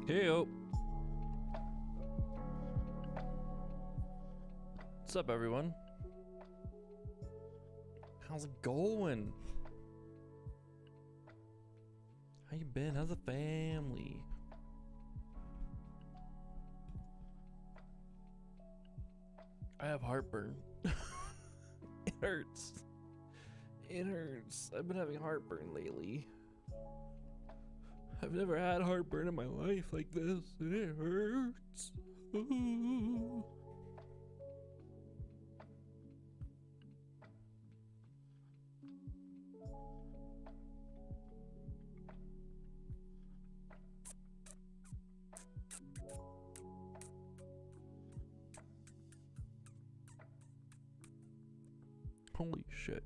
Heyo. What's up, everyone? How's it going? How you been? How's the family? I have heartburn. It hurts. It hurts. I've been having heartburn lately. I've never had heartburn in my life like this, and it hurts. Ooh. Holy shit.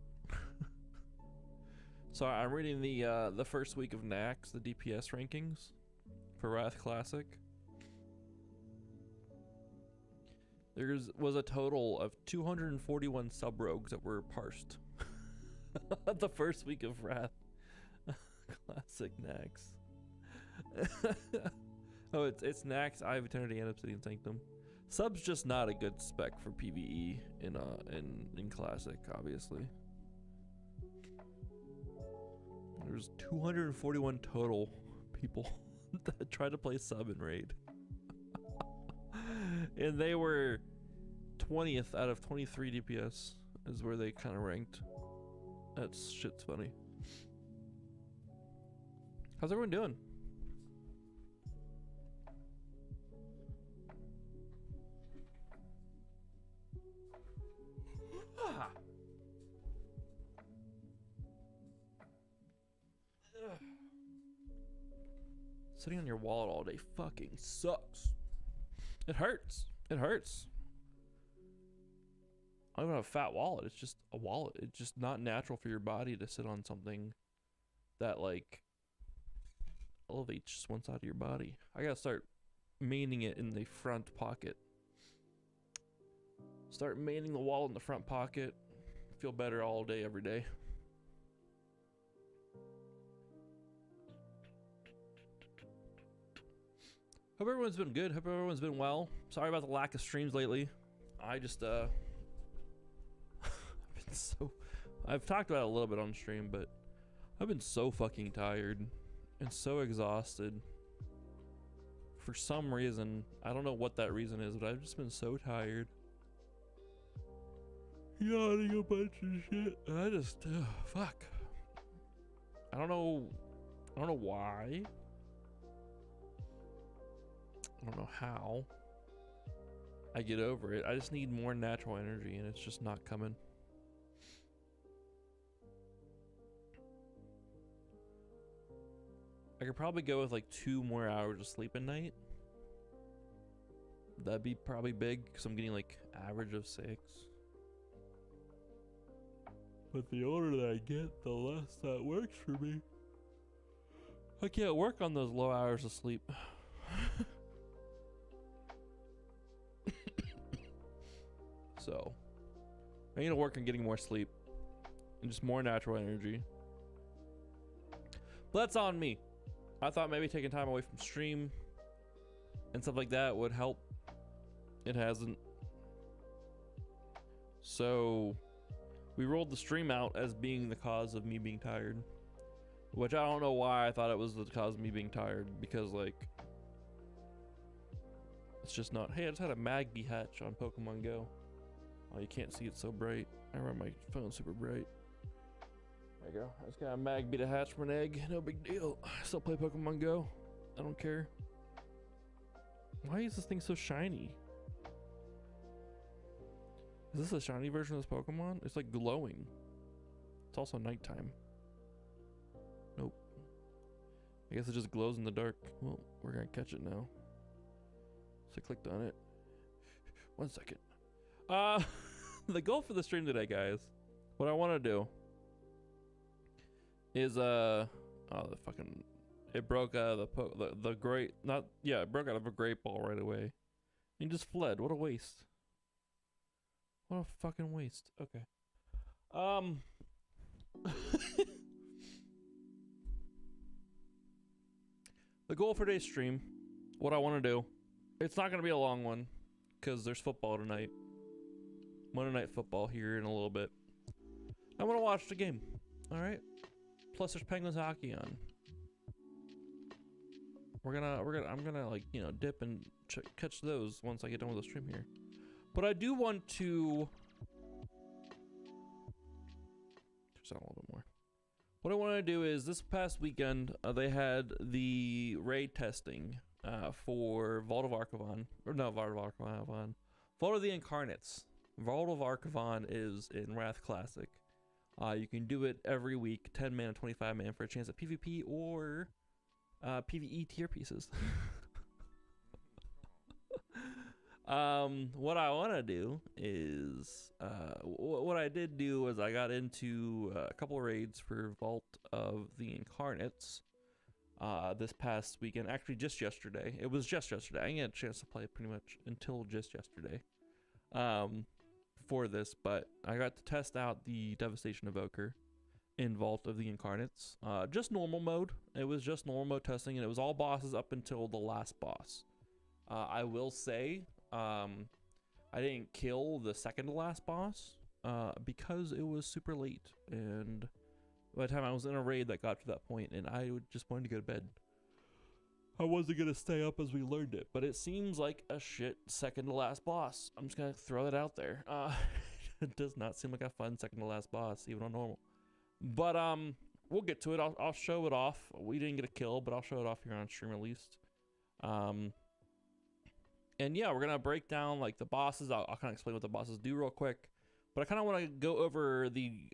So I'm reading the first week of NAX, the DPS rankings for Wrath Classic. There was a total of 241 sub-rogues that were parsed. The first week of Wrath Classic NAX. Oh, it's NAX, Eye of Eternity, and Obsidian Sanctum. Sub's just not a good spec for PvE in Classic, obviously. There's 241 total people that tried to play sub in raid. And they were 20th out of 23 DPS is where they kind of ranked. That shit's funny. How's everyone doing? Sitting on your wallet all day fucking sucks. It hurts. It hurts. I don't even have a fat wallet. It's just a wallet. It's just not natural for your body to sit on something that like elevates just one side of your body. I gotta start maining it in the front pocket. Start maining the wallet in the front pocket. Feel better all day, every day. Hope everyone's been good. Hope everyone's been well. Sorry about the lack of streams lately. I just I've been so, I've talked about it a little bit on stream, but I've been so fucking tired and so exhausted. For some reason, I don't know what that reason is, but I've just been so tired. Yawning a bunch of shit. I just fuck. I don't know why. I don't know how I get over it. I just need more natural energy and it's just not coming. I could probably go with like 2 more hours of sleep a night. That'd be probably big because I'm getting like average of 6. But the older that I get, the less that works for me. I can't work on those low hours of sleep. So I need to work on getting more sleep and just more natural energy. But that's on me. I thought maybe taking time away from stream and stuff like that would help. It hasn't. So we rolled the stream out as being the cause of me being tired, which I don't know why I thought it was the cause of me being tired, because like it's just not. Hey, I just had a Magby hatch on Pokemon Go. Oh, you can't see it so bright. I run my phone super bright. There you go. I just got a Magby to hatch from an egg. No big deal. I still play Pokemon Go. I don't care. Why is this thing so shiny? Is this a shiny version of this Pokemon? It's like glowing. It's also nighttime. Nope. I guess it just glows in the dark. Well, we're gonna catch it now. So I clicked on it. 1 second. The goal for the stream today, guys, what I want to do is oh, the fucking, it broke out of the great, not, yeah, it broke out of a great ball right away and just fled. What a waste. What a fucking waste. Okay. The goal for today's stream what I want to do. It's not going to be a long one because there's football tonight. Monday Night Football here in a little bit. I want to watch the game. All right. Plus, there's Penguins hockey on. I'm gonna like, you know, dip and catch those once I get done with the stream here. But I do want to turn on a little bit more. What I want to do is this past weekend they had the raid testing for Vault of Archivon, or no, Vault of Archivon, Vault of the Incarnates. Vault of Archivon is in Wrath Classic. You can do it every week, 10 man and 25 man for a chance at PvP or PvE tier pieces. What I want to do is, what I did do was I got into a couple of raids for Vault of the Incarnates this past weekend. Actually, just yesterday. It was just yesterday. I didn't get a chance to play pretty much until just yesterday. For this, but I got to test out the Devastation Evoker in Vault of the Incarnates. Just normal mode. It was just normal mode testing, and it was all bosses up until the last boss. I will say, I didn't kill the second to last boss because it was super late, and by the time I was in a raid that got to that point, and I just wanted to go to bed. I wasn't gonna stay up as we learned it, but it seems like a shit second to last boss. I'm just gonna throw that out there. It does not seem like a fun second to last boss, even on normal. But we'll get to it. I'll show it off. We didn't get a kill, but I'll show it off here on stream at least. And yeah, we're gonna break down like the bosses. I'll kind of explain what the bosses do real quick. But I kind of want to go over the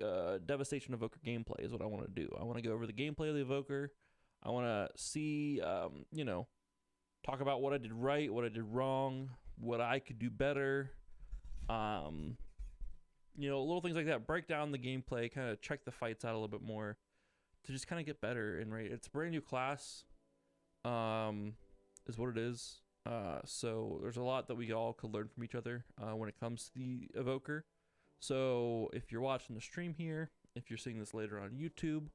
Devastation Evoker gameplay is what I want to do. I want to go over the gameplay of the Evoker. I want to see, you know, talk about what I did right, what I did wrong, what I could do better. You know, little things like that. Break down the gameplay, kind of check the fights out a little bit more to just kind of get better. And right, it's a brand new class, is what it is. So there's a lot that we all could learn from each other when it comes to the Evoker. So if you're watching the stream here, if you're seeing this later on YouTube,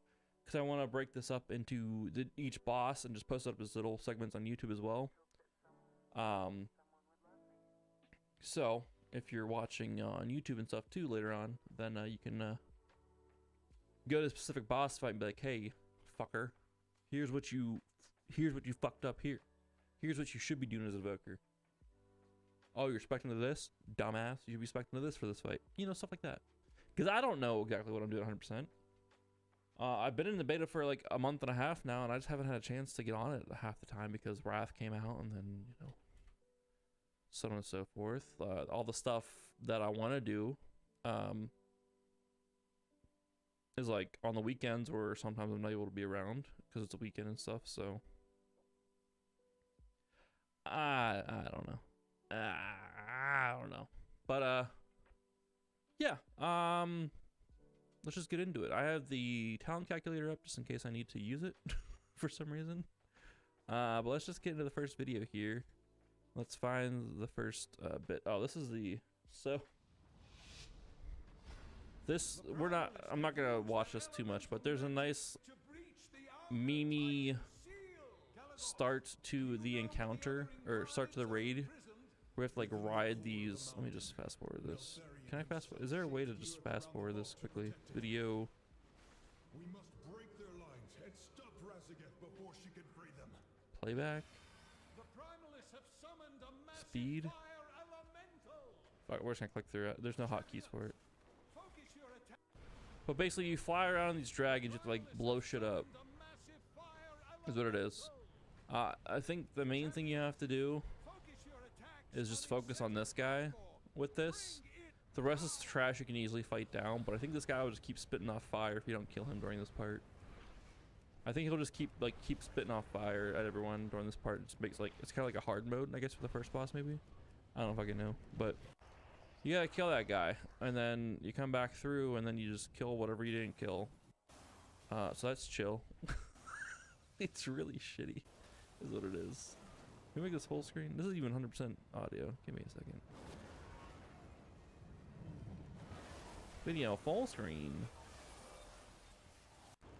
because I want to break this up into each boss and just post it up as little segments on YouTube as well. So if you're watching on YouTube and stuff too later on, then you can go to a specific boss fight and be like, hey, fucker, here's what you fucked up here. Here's what you should be doing as an Evoker. Oh, you're expecting to this? Dumbass. You should be expecting to this for this fight. You know, stuff like that. Because I don't know exactly what I'm doing 100%. I've been in the beta for like a month and a half now, and I just haven't had a chance to get on it half the time because Wrath came out, and then, you know, so on and so forth. All the stuff that I want to do is like on the weekends, or sometimes I'm not able to be around because it's a weekend and stuff. So I don't know. I don't know. But yeah. Let's just get into it. I have the talent calculator up just in case I need to use it for some reason. But let's just get into the first video here. Let's find the first bit. Oh, this is the... So... This... I'm not going to watch this too much, but there's a nice meme start to the encounter, or start to the raid. We have to like ride these... Let me just fast forward this. Can I fast forward? Is there a way to just fast forward this quickly? Video. We must break their lines and stop Raziget before she can free them. Playback. The Primalists have summoned a massive Speed. fire elemental. Fuck, we're just gonna click through it. There's no hotkeys for it. Focus your attack. But basically, you fly around these dragons, you have to like blow shit up. The massive fire Is what it is. I think the main thing you have to do Focus your attack is just focus on this guy with this. The rest is trash you can easily fight down, but I think this guy will just keep spitting off fire if you don't kill him during this part. I think he'll just keep spitting off fire at everyone during this part. It just makes like, it's kind of like a hard mode, I guess, for the first boss maybe. I don't know if I can know, but you gotta kill that guy, and then you come back through, and then you just kill whatever you didn't kill. So that's chill. It's really shitty, is what it is. Can we make this full screen? This is even 100% audio. Give me a second. Video full screen.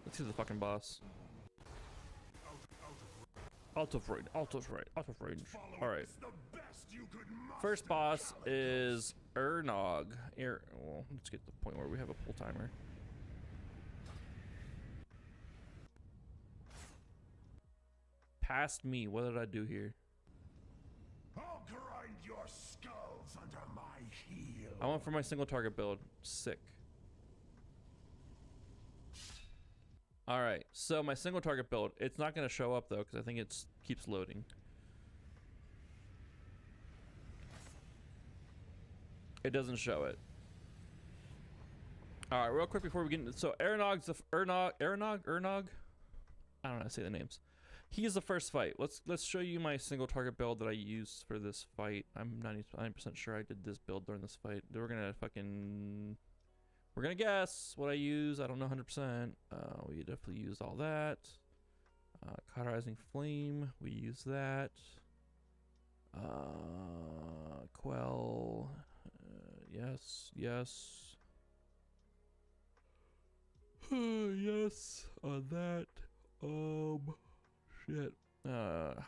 Let's see the fucking boss. Out of range, out of range, out of range. Follow All right. is the best you could First muster, boss is Ernog. Well, let's get to the point where we have a pull timer. Past me. What did I do here? I'll grind your skulls under my heel. I went for my single target build. Sick. All right. So my single target build. It's not going to show up though because I think it keeps loading. It doesn't show it. All right, real quick before we get into so Ernog. I don't know how to say the names. He is the first fight. Let's show you my single target build that I used for this fight. I'm 99% sure I did this build during this fight. We're gonna guess what I use. I don't know 100%. We definitely used all that. Cauterizing flame. We use that. Quell. Yes. Yes. Yes. On that. Shit.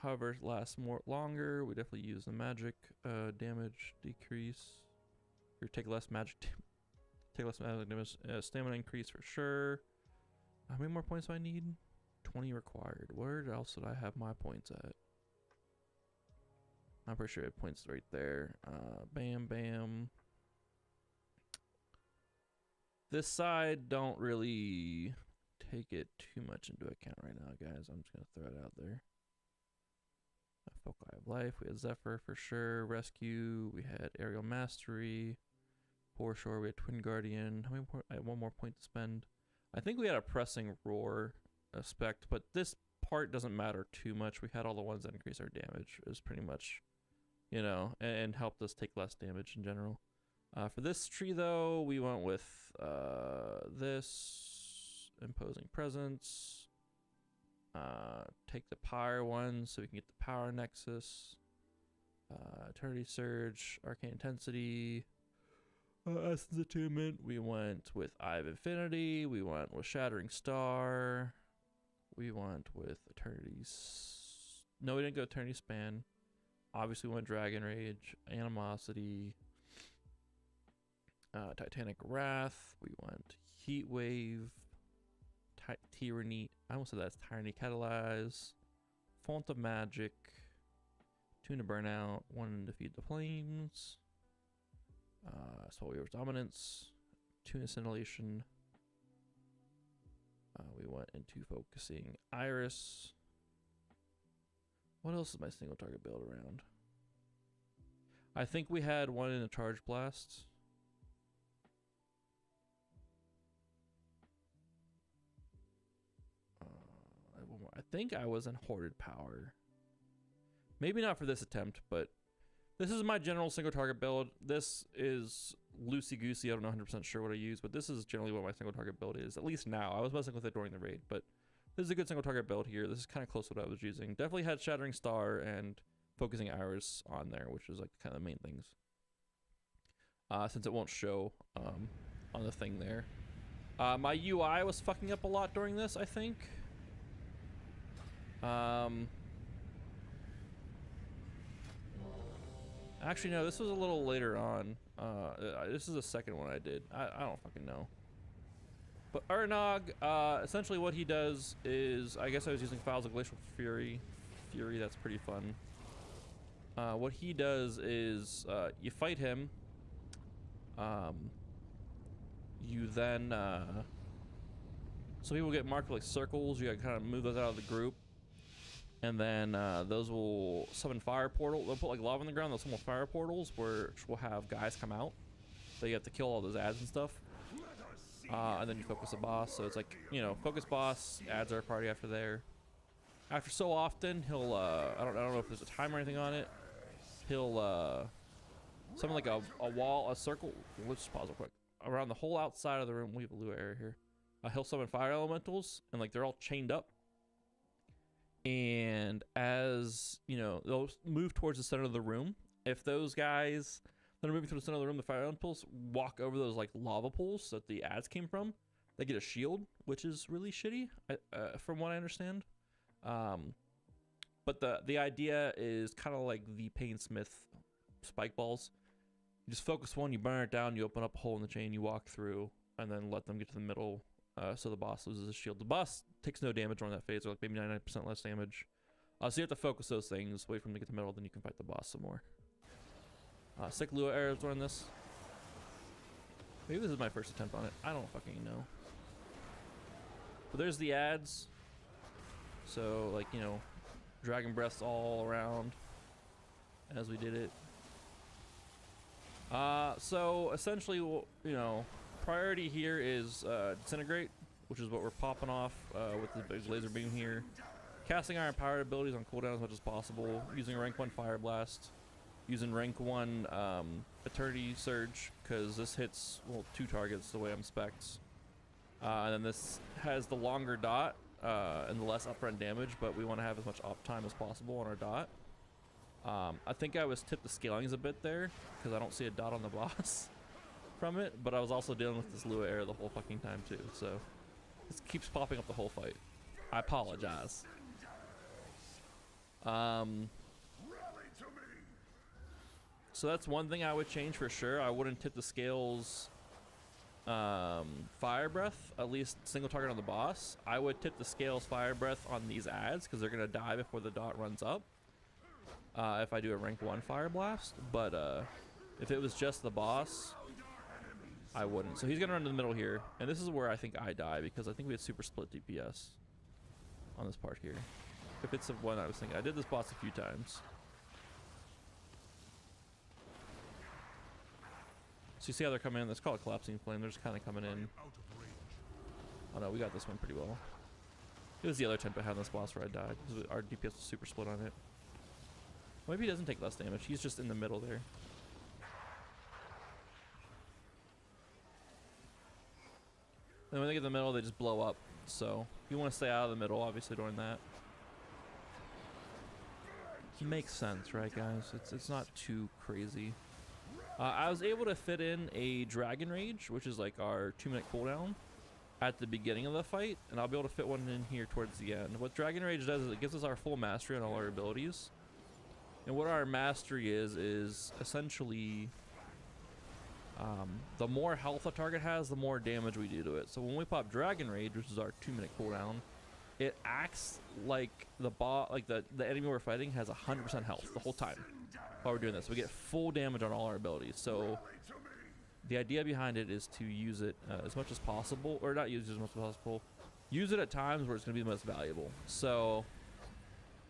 However, it lasts longer. We definitely use the magic damage decrease. Or take less magic damage. Stamina increase for sure. How many more points do I need? 20 required. Where else did I have my points at? I'm pretty sure it points right there. Bam, bam. This side don't really take it too much into account right now, guys. I'm just gonna throw it out there. Foci of life. We had Zephyr for sure. Rescue. We had aerial mastery. Foreshore. We had Twin Guardian. How many more? I had one more point to spend. I think we had a pressing roar aspect, but this part doesn't matter too much. We had all the ones that increase our damage. It was pretty much, you know, and helped us take less damage in general. For this tree though, we went with this. Imposing presence. Take the power one so we can get the power nexus. Eternity surge, arcane intensity, essence attunement. We went with Eye of Infinity. We went with Shattering Star. We went with no, we didn't go Eternity Span. Obviously, we went Dragon Rage, Animosity, Titanic Wrath. We went Heat Wave. Tyranny, I almost said that's Tyranny Catalyze, Font of Magic, Tune to Burnout, One to Defeat the Flames, Soul Weaver's Dominance, Tune Assimilation. We went into Focusing Iris. What else is my single target build around? I think we had one in a Charge Blast. I think I was in Hoarded Power. Maybe not for this attempt, but this is my general single target build. This is loosey-goosey. I don't know 100% sure what I use, but this is generally what my single target build is, at least now. I was messing with it during the raid, but this is a good single target build here. This is kind of close to what I was using. Definitely had Shattering Star and Focusing Iris on there, which is like kind of the main things. Since it won't show on the thing there. My UI was fucking up a lot during this, I think. Actually, no, this was a little later on. This is the second one I did. I don't fucking know. But Ernog, essentially what he does is, I guess I was using Files of Glacial Fury. That's pretty fun. What he does is, you fight him. You then, some people get marked with like circles. You gotta kind of move those out of the group. And then those will summon fire portal. They'll put like lava on the ground. They'll summon fire portals, which will have guys come out. So you have to kill all those ads and stuff. And then you focus a boss. So it's like, you know, focus boss, ads are a party after there. After so often, he'll I don't know if there's a time or anything on it. He'll summon like a wall, a circle. Let's just pause real quick. Around the whole outside of the room, we have a blue area here. He'll summon fire elementals, and like they're all chained up. And as, you know, they'll move towards the center of the room. If those guys that are moving to the center of the room, the fire elementals, walk over those like lava pools that the ads came from, they get a shield, which is really shitty, from what I understand. But the idea is kind of like the Painsmith spike balls. You just focus one, you burn it down, you open up a hole in the chain, you walk through, and then let them get to the middle, so the boss loses his shield. The boss takes no damage on that phase, or like maybe 99% less damage. So you have to focus those things, wait for him to get to the middle, then you can fight the boss some more. Sick Lua arrows on this. Maybe this is my first attempt on it. I don't fucking know. But there's the ads. So, like, you know, dragon breaths all around as we did it. So essentially, you know, priority here is disintegrate, which is what we're popping off with the big laser beam here. Casting iron powered abilities on cooldown as much as possible. Using rank 1 fire blast. Using rank 1 eternity surge, because this hits, well, 2 targets the way I'm specced. And then this has the longer dot and the less upfront damage, but we want to have as much uptime as possible on our dot. I think I was tipped the scalings a bit there, because I don't see a dot on the boss from it, but I was also dealing with this Lua arrow the whole fucking time too, so this keeps popping up the whole fight. I apologize. So that's one thing I would change for sure. I wouldn't tip the scales fire breath, at least single target on the boss. I would tip the scales fire breath on these ads, because they're gonna die before the dot runs up. If I do a rank 1 fire blast, but if it was just the boss, I wouldn't. So he's gonna run to the middle here, and this is where I think I die, because I think we had super split DPS on this part here. If it's the one I was thinking, I did this boss a few times. So you see how they're coming in? That's called a collapsing flame. They're just kind of coming in. Oh no, we got this one pretty well. It was the other attempt I had on this boss where I died, because our DPS was super split on it. Maybe he doesn't take less damage. He's just in the middle there. And when they get in the middle, they just blow up. So you want to stay out of the middle, obviously, during that. It makes sense, right, guys? It's not too crazy. I was able to fit in a Dragon Rage, which is like our 2-minute cooldown, at the beginning of the fight, and I'll be able to fit one in here towards the end. What Dragon Rage does is it gives us our full mastery on all our abilities. And what our mastery is essentially the more health a target has, the more damage we do to it. So when we pop Dragon Rage, which is our 2-minute cooldown, it acts like the enemy we're fighting has 100% health the whole time while we're doing this. We get full damage on all our abilities. So the idea behind it is to use it as much as possible, or not use it as much as possible. Use it at times where it's going to be the most valuable. So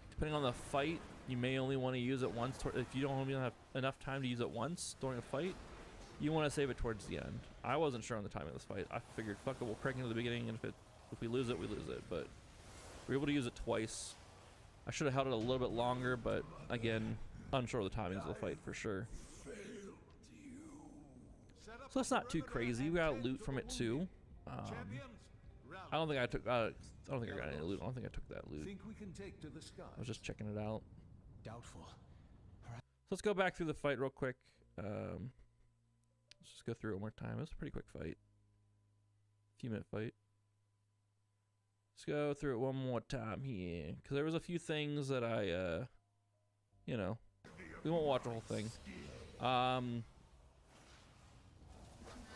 depending on the fight, you may only want to use it once. If you don't have enough time to use it once during a fight, you want to save it towards the end. I wasn't sure on the timing of this fight. I figured, fuck it, we'll crank into the beginning, and if we lose it, we lose it. But we were able to use it twice. I should have held it a little bit longer, but again, unsure of the timings of the fight for sure. So that's not too crazy. We got loot from it too. I don't think I took. I don't think I got any loot. I don't think I took that loot. I was just checking it out. Doubtful. So let's go back through the fight real quick. Let's just go through it one more time. It was a pretty quick fight. Few-minute fight. Let's go through it one more time here, because there was a few things that I, you know, we won't watch the whole thing.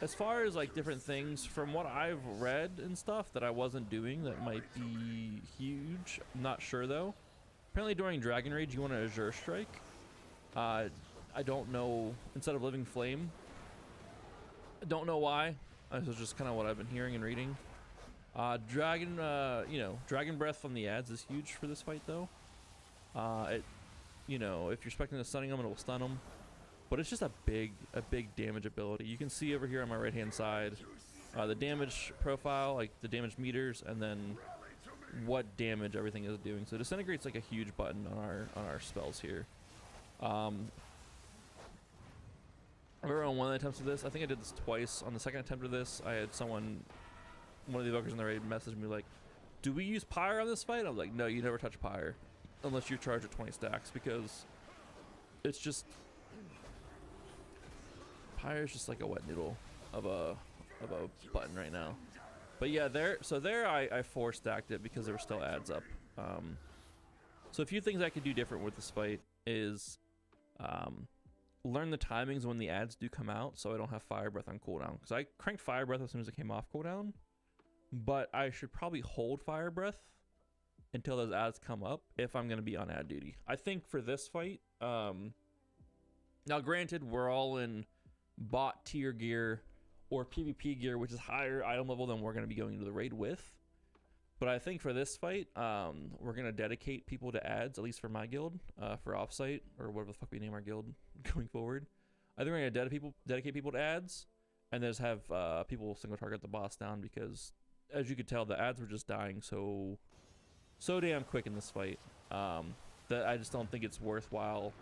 As far as like different things, from what I've read and stuff that I wasn't doing that might be huge, I'm not sure though. Apparently during Dragon Rage you want an Azure Strike. I don't know, instead of Living Flame. I don't know why. This is just kind of what I've been hearing and reading. Dragon Breath on the ads is huge for this fight though. You know, if you're expecting to stunning them, it will stun them. But it's just a big damage ability. You can see over here on my right hand side the damage profile, like the damage meters, and then what damage everything is doing. So Disintegrate's like a huge button on our spells here. I remember on one of the attempts of this, I think I did this twice. On the second attempt of this, I had one of the evokers in the raid message me like, do we use Pyre on this fight? I was like, no, you never touch Pyre unless you charge at 20 stacks, because it's just, Pyre is just like a wet noodle of a button right now. But yeah, there I 4 stacked it because there were still ads up. So a few things I could do different with this fight is learn the timings when the ads do come out, so I don't have Fire Breath on cooldown. Because I cranked Fire Breath as soon as it came off cooldown, but I should probably hold Fire Breath until those ads come up if I'm going to be on ad duty. I think for this fight, now granted, we're all in bot tier gear or PvP gear, which is higher item level than we're going to be going to the raid with. But I think for this fight, we're going to dedicate people to ads, at least for my guild, for offsite, or whatever the fuck we name our guild going forward. I think we're going to dedicate people to ads, and just have people single target the boss down, because as you could tell, the ads were just dying so damn quick in this fight, that I just don't think it's worthwhile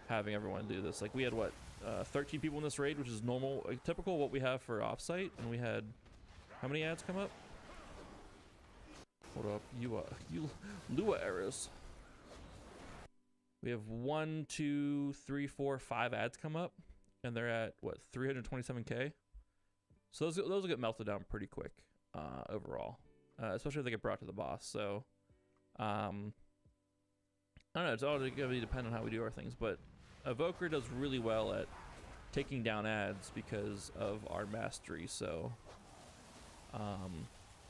having everyone do this. Like, we had, what, 13 people in this raid, which is normal, like, typical what we have for offsite, and we had, how many ads come up? Hold up, you Lua errors. We have 1, 2, 3, 4, 5 ads come up, and they're at what, 327k. So those will get melted down pretty quick overall, especially if they get brought to the boss. So I don't know. It's all gonna be dependent on how we do our things, but Evoker does really well at taking down ads because of our mastery. So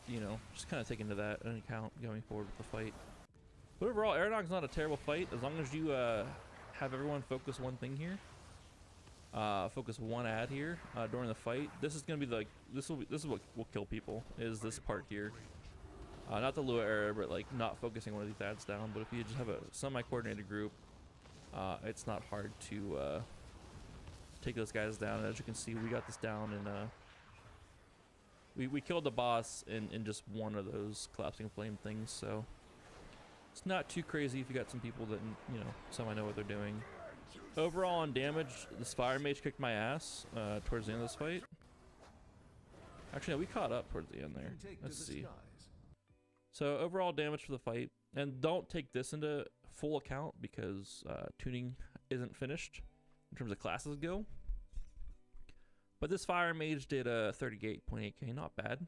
you know, just kind of take into that into account going forward with the fight. But overall, Aeronog's not a terrible fight as long as you have everyone focus one thing here. Focus one ad here during the fight. This is gonna be like this is what will kill people, is this part here. Not the Lua error, but like not focusing one of these ads down. But if you just have a semi-coordinated group, it's not hard to take those guys down. As you can see, we got this down, and we killed the boss in just one of those collapsing flame things. So it's not too crazy if you got some people that, you know, somehow know what they're doing. Overall on damage, this Fire Mage kicked my ass towards the end of this fight. Actually, no, we caught up towards the end there. Let's see. So overall damage for the fight, and don't take this into full account because tuning isn't finished in terms of classes go. But this Fire Mage did 38.8k, not bad.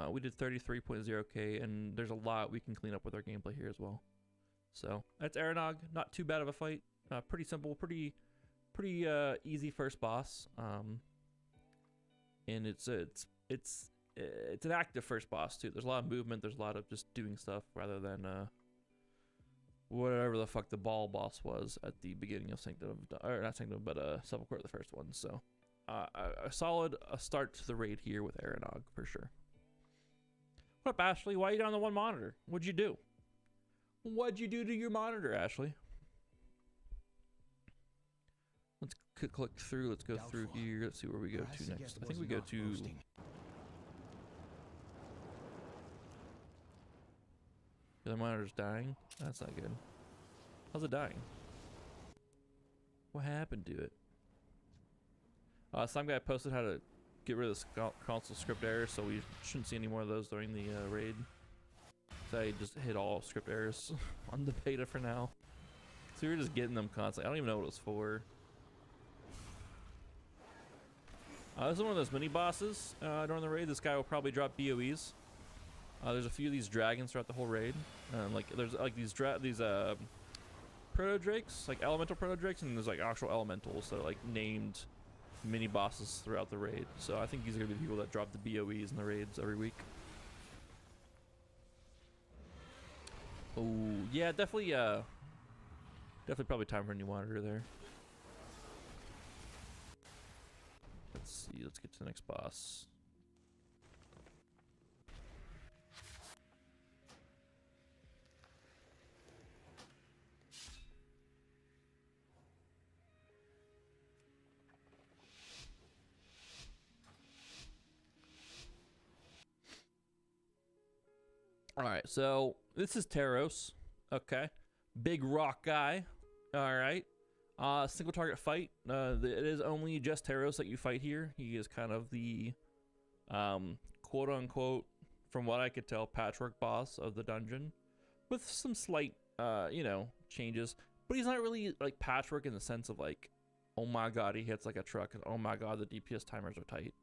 We did 33.0k, and there's a lot we can clean up with our gameplay here as well. So that's Aeronog, not too bad of a fight. Pretty simple, pretty easy first boss. And it's an active first boss too. There's a lot of movement. There's a lot of just doing stuff rather than whatever the fuck the ball boss was at the beginning of Sanctum, or not Sanctum, but Sepulchre, the first one. So a solid start to the raid here with Aeronog for sure. What up, Ashley? Why are you down on the one monitor? What'd you do? What'd you do to your monitor, Ashley? Let's click through. Let's go through here. Let's see where we go to next. I think we go to... The monitor's dying? That's not good. How's it dying? What happened to it? Some guy posted how to get rid of the console script errors, so we shouldn't see any more of those during the raid. So I just hit all script errors on the beta for now. So we were just getting them constantly. I don't even know what it was for. This is one of those mini bosses during the raid. This guy will probably drop BOEs. There's a few of these dragons throughout the whole raid. Like there's like these proto drakes, like elemental proto drakes, and there's like actual elementals that are like named mini bosses throughout the raid. So I think these are gonna be the people that drop the BOEs in the raids every week. Oh yeah, definitely probably time for a new monitor there. Let's see, let's get to the next boss. Alright, so this is Taros. Okay. Big rock guy. Alright. Single target fight. It is only just Taros that you fight here. He is kind of the quote unquote, from what I could tell, patchwork boss of the dungeon. With some slight you know, changes. But he's not really like patchwork in the sense of like, oh my god, he hits like a truck, and oh my god, the DPS timers are tight.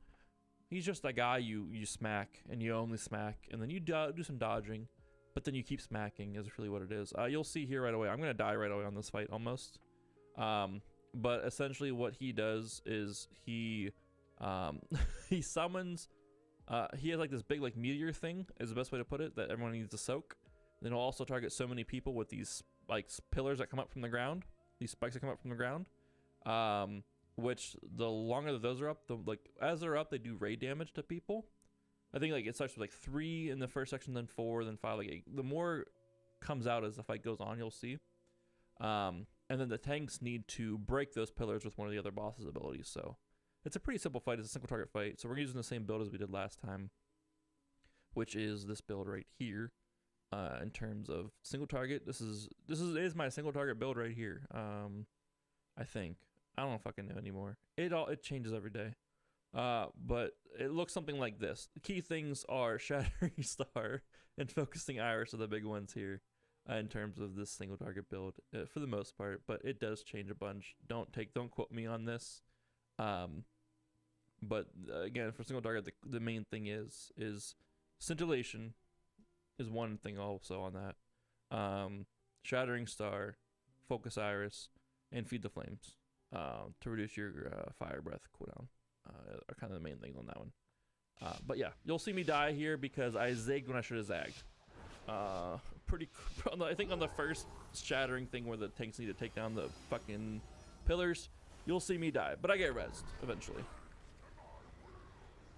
He's just a guy you smack, and you only smack, and then you do some dodging, but then you keep smacking is really what it is. You'll see here right away. I'm gonna die right away on this fight almost. But essentially what he does is he he summons. He has like this big like meteor thing is the best way to put it that everyone needs to soak. Then he'll also target so many people with these like pillars that come up from the ground, these spikes that come up from the ground. Which the longer that those are up, the like as they're up, they do raid damage to people. I think like it starts with like 3 in the first section, then 4, then 5. Like 8. The more comes out as the fight goes on, you'll see. And then the tanks need to break those pillars with one of the other boss's abilities. So it's a pretty simple fight. It's a single target fight. So we're using the same build as we did last time, which is this build right here. In terms of single target, this is my single target build right here. I think I don't fucking know anymore. It changes every day. But it looks something like this. The key things are Shattering Star and Focusing Iris are the big ones here. In terms of this single target build, for the most part, but it does change a bunch. Don't quote me on this. But again, for single target, the main thing is Scintillation is one thing also on that. Shattering Star, Focus Iris, and Feed the Flames to reduce your fire breath cooldown are kind of the main things on that one. But yeah, you'll see me die here because I zigged when I should have zagged. I think on the first shattering thing where the tanks need to take down the fucking pillars, you'll see me die, but I get rezzed eventually.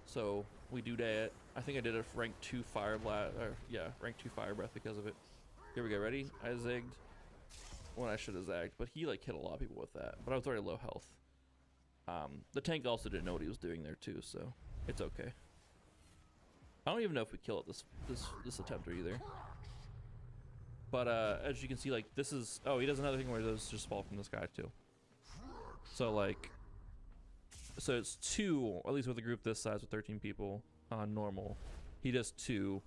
So we do that. I think I did a rank 2 fire blast, rank 2 fire breath because of it. Here we go, ready? I zigged when I should have zagged, but he like hit a lot of people with that, but I was already low health. The tank also didn't know what he was doing there too, so it's okay. I don't even know if we kill it this attempt either. But as you can see, like this is he does another thing where those just fall from the sky too. So like, so it's 2, at least with a group this size with 13 people on normal. He does 2,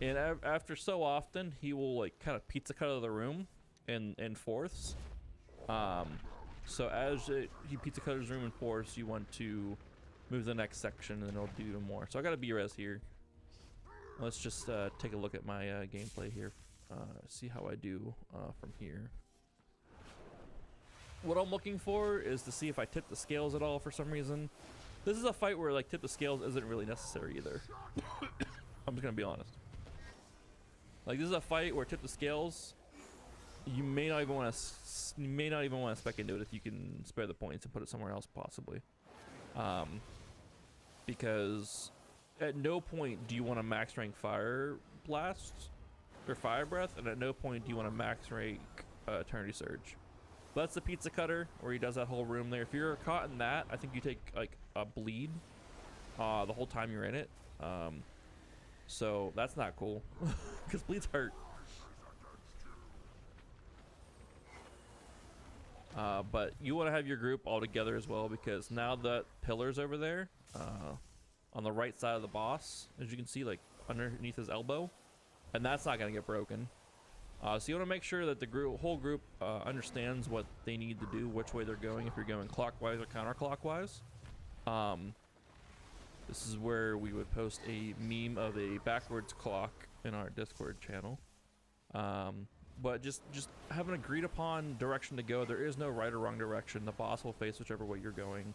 and after so often he will like kind of pizza cut out of the room in fourths. So as he pizza cutters room in fourths, you want to move to the next section, and then it'll do more. So I got a B-res here. Let's just take a look at my gameplay here. See how I do from here. What I'm looking for is to see if I tip the scales at all for some reason. This is a fight where like tip the scales isn't really necessary either. I'm just gonna be honest. Like this is a fight where tip the scales, you may not even want to spec into it if you can spare the points and put it somewhere else possibly. Because at no point do you want to max rank fire blast or fire breath, and at no point do you want to max rank eternity surge. But that's the pizza cutter where he does that whole room there. If you're caught in that, I think you take like a bleed the whole time you're in it. So that's not cool because bleeds hurt. But you want to have your group all together as well, because now the pillars over there on the right side of the boss, as you can see, like underneath his elbow, and that's not going to get broken. So you want to make sure that the whole group understands what they need to do, which way they're going, if you're going clockwise or counterclockwise. This is where we would post a meme of a backwards clock in our Discord channel. But just have an agreed upon direction to go. There is no right or wrong direction. The boss will face whichever way you're going.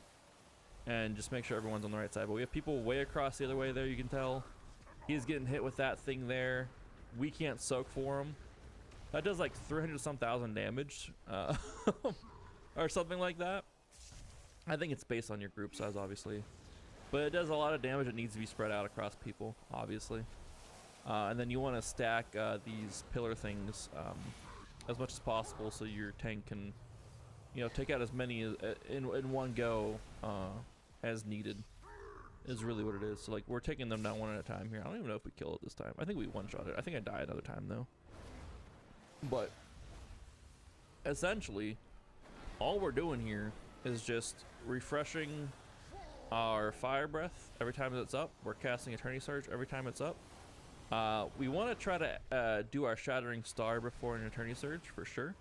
And just make sure everyone's on the right side. But we have people way across the other way there, you can tell. He's getting hit with that thing there. We can't soak for him. That does like 300-some thousand damage. Or something like that. I think it's based on your group size, obviously. But it does a lot of damage that needs to be spread out across people, obviously. And then you want to stack these pillar things as much as possible so your tank can, take out as many in one go as needed. Is really what it is. So like we're taking them down one at a time here. I don't even know if we kill it this time. I think we one-shot it. I think I die another time though. But essentially, all we're doing here is just refreshing our fire breath every time it's up. We're casting Eternity Surge every time it's up. We want to try to do our Shattering Star before an Eternity Surge for sure,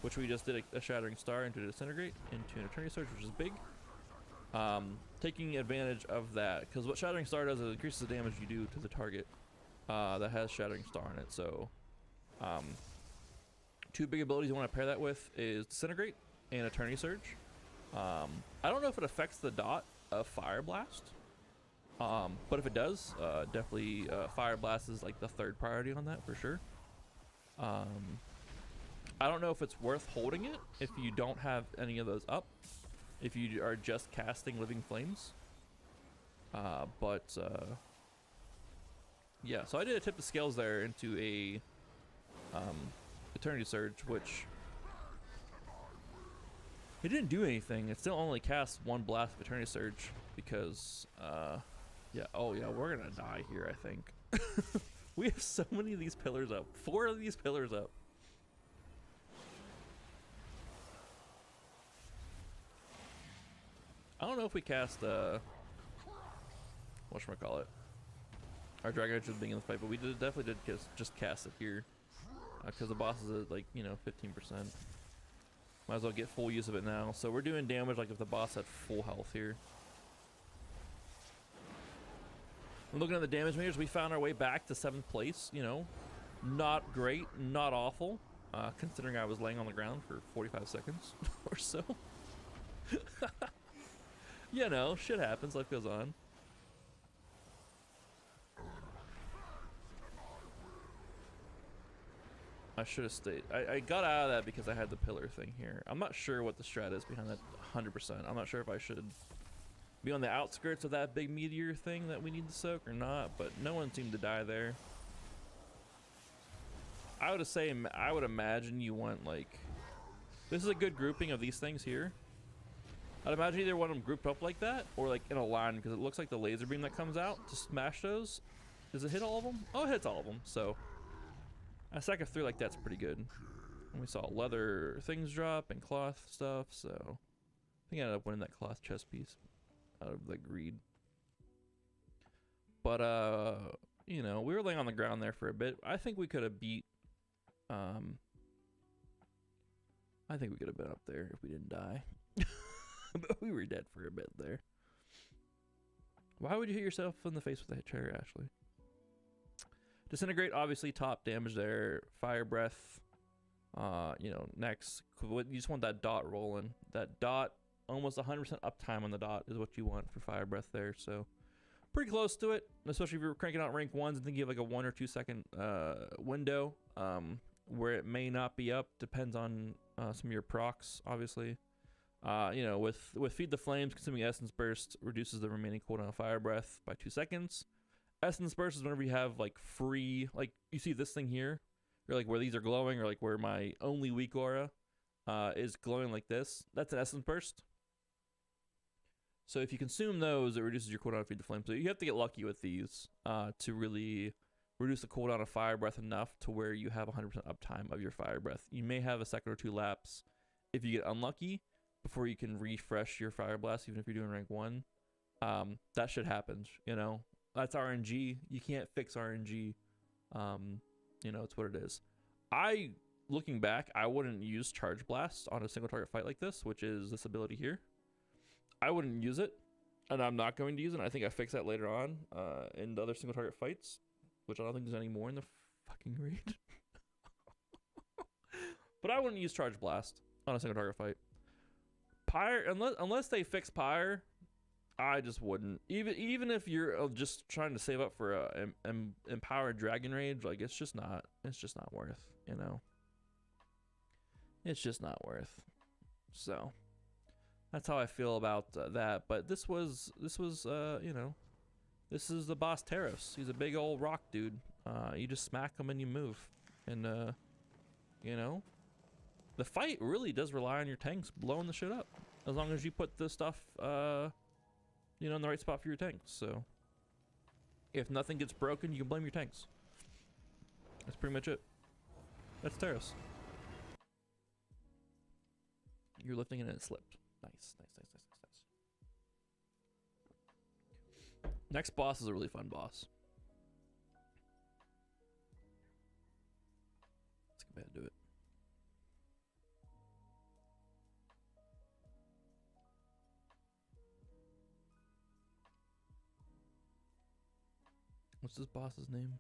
which we just did a Shattering Star into Disintegrate into an Eternity Surge, which is big. Taking advantage of that, because what Shattering Star does is it increases the damage you do to the target that has Shattering Star in it. So, two big abilities you want to pair that with is Disintegrate and Eternity Surge. I don't know if it affects the dot of Fire Blast, but if it does, definitely Fire Blast is like the third priority on that for sure. I don't know if it's worth holding it if you don't have any of those up, if you are just casting Living Flames. Yeah, so I did tip the scales there into a Eternity Surge, which it didn't do anything. It still only casts one blast of Eternity Surge because yeah, oh yeah, we're gonna die here, I think. We have so many of these pillars up, 4 of these pillars up. I don't know if we cast whatchamacallit, our Dragon Edge at the beginning of the fight, but we definitely did just cast it here because the boss is at like, you know, 15%. Might as well get full use of it now. So we're doing damage like if the boss had full health here. Looking at the damage meters, we found our way back to 7th place. You know, not great, not awful, considering I was laying on the ground for 45 seconds or so. You know, shit happens, life goes on. I should have stayed. I got out of that because I had the pillar thing here. I'm not sure what the strat is behind that 100%. I'm not sure if I should be on the outskirts of that big meteor thing that we need to soak or not, but no one seemed to die there. I would imagine you want, like, this is a good grouping of these things here. I'd imagine either want them grouped up like that or like in a line, because it looks like the laser beam that comes out to smash those. Does it hit all of them? Oh, it hits all of them. So a stack of 3 like that's pretty good. And we saw leather things drop and cloth stuff, so I think I ended up winning that cloth chest piece out of the greed. But you know, we were laying on the ground there for a bit. I think we could have beat I think we could have been up there if we didn't die. But we were dead for a bit there. Why would you hit yourself in the face with a hit chair, Ashley? Disintegrate, obviously top damage there. Fire breath, you know, next. You just want that dot rolling. That dot, almost 100% uptime on the dot is what you want for fire breath there. So pretty close to it, especially if you're cranking out rank 1s and think you have like a 1 or 2 second window where it may not be up. Depends on some of your procs, obviously. You know, with Feed the Flames, consuming Essence Burst reduces the remaining cooldown of Fire Breath by 2 seconds. Essence Burst is whenever you have like free, like you see this thing here, or like where these are glowing, or like where my only weak aura is glowing like this. That's an Essence Burst. So if you consume those, it reduces your cooldown of Feed the Flame. So you have to get lucky with these to really reduce the cooldown of Fire Breath enough to where you have 100% uptime of your Fire Breath. You may have a second or 2 lapse if you get unlucky before you can refresh your Fire Blast, even if you're doing rank 1. That shit happens, you know. That's RNG. You can't fix RNG. You know, it's what it is. Looking back, I wouldn't use Charge Blast on a single target fight like this, which is this ability here. I wouldn't use it, and I'm not going to use it. I think I fix that later on in the other single target fights, which I don't think there's any more in the fucking raid. But I wouldn't use Charge Blast on a single target fight. Pyre, unless they fix Pyre, I just wouldn't. Even if you're just trying to save up for a empowered Dragon Rage, like it's just not worth, you know. It's just not worth. So that's how I feel about that. But this was you know, this is the boss Terros. He's a big old rock dude. You just smack him and you move, and you know. The fight really does rely on your tanks blowing the shit up, as long as you put the stuff, you know, in the right spot for your tanks. So, if nothing gets broken, you can blame your tanks. That's pretty much it. That's Terros. You're lifting it and it slipped. Nice. Next boss is a really fun boss. Let's go ahead and do it. What's this boss's name?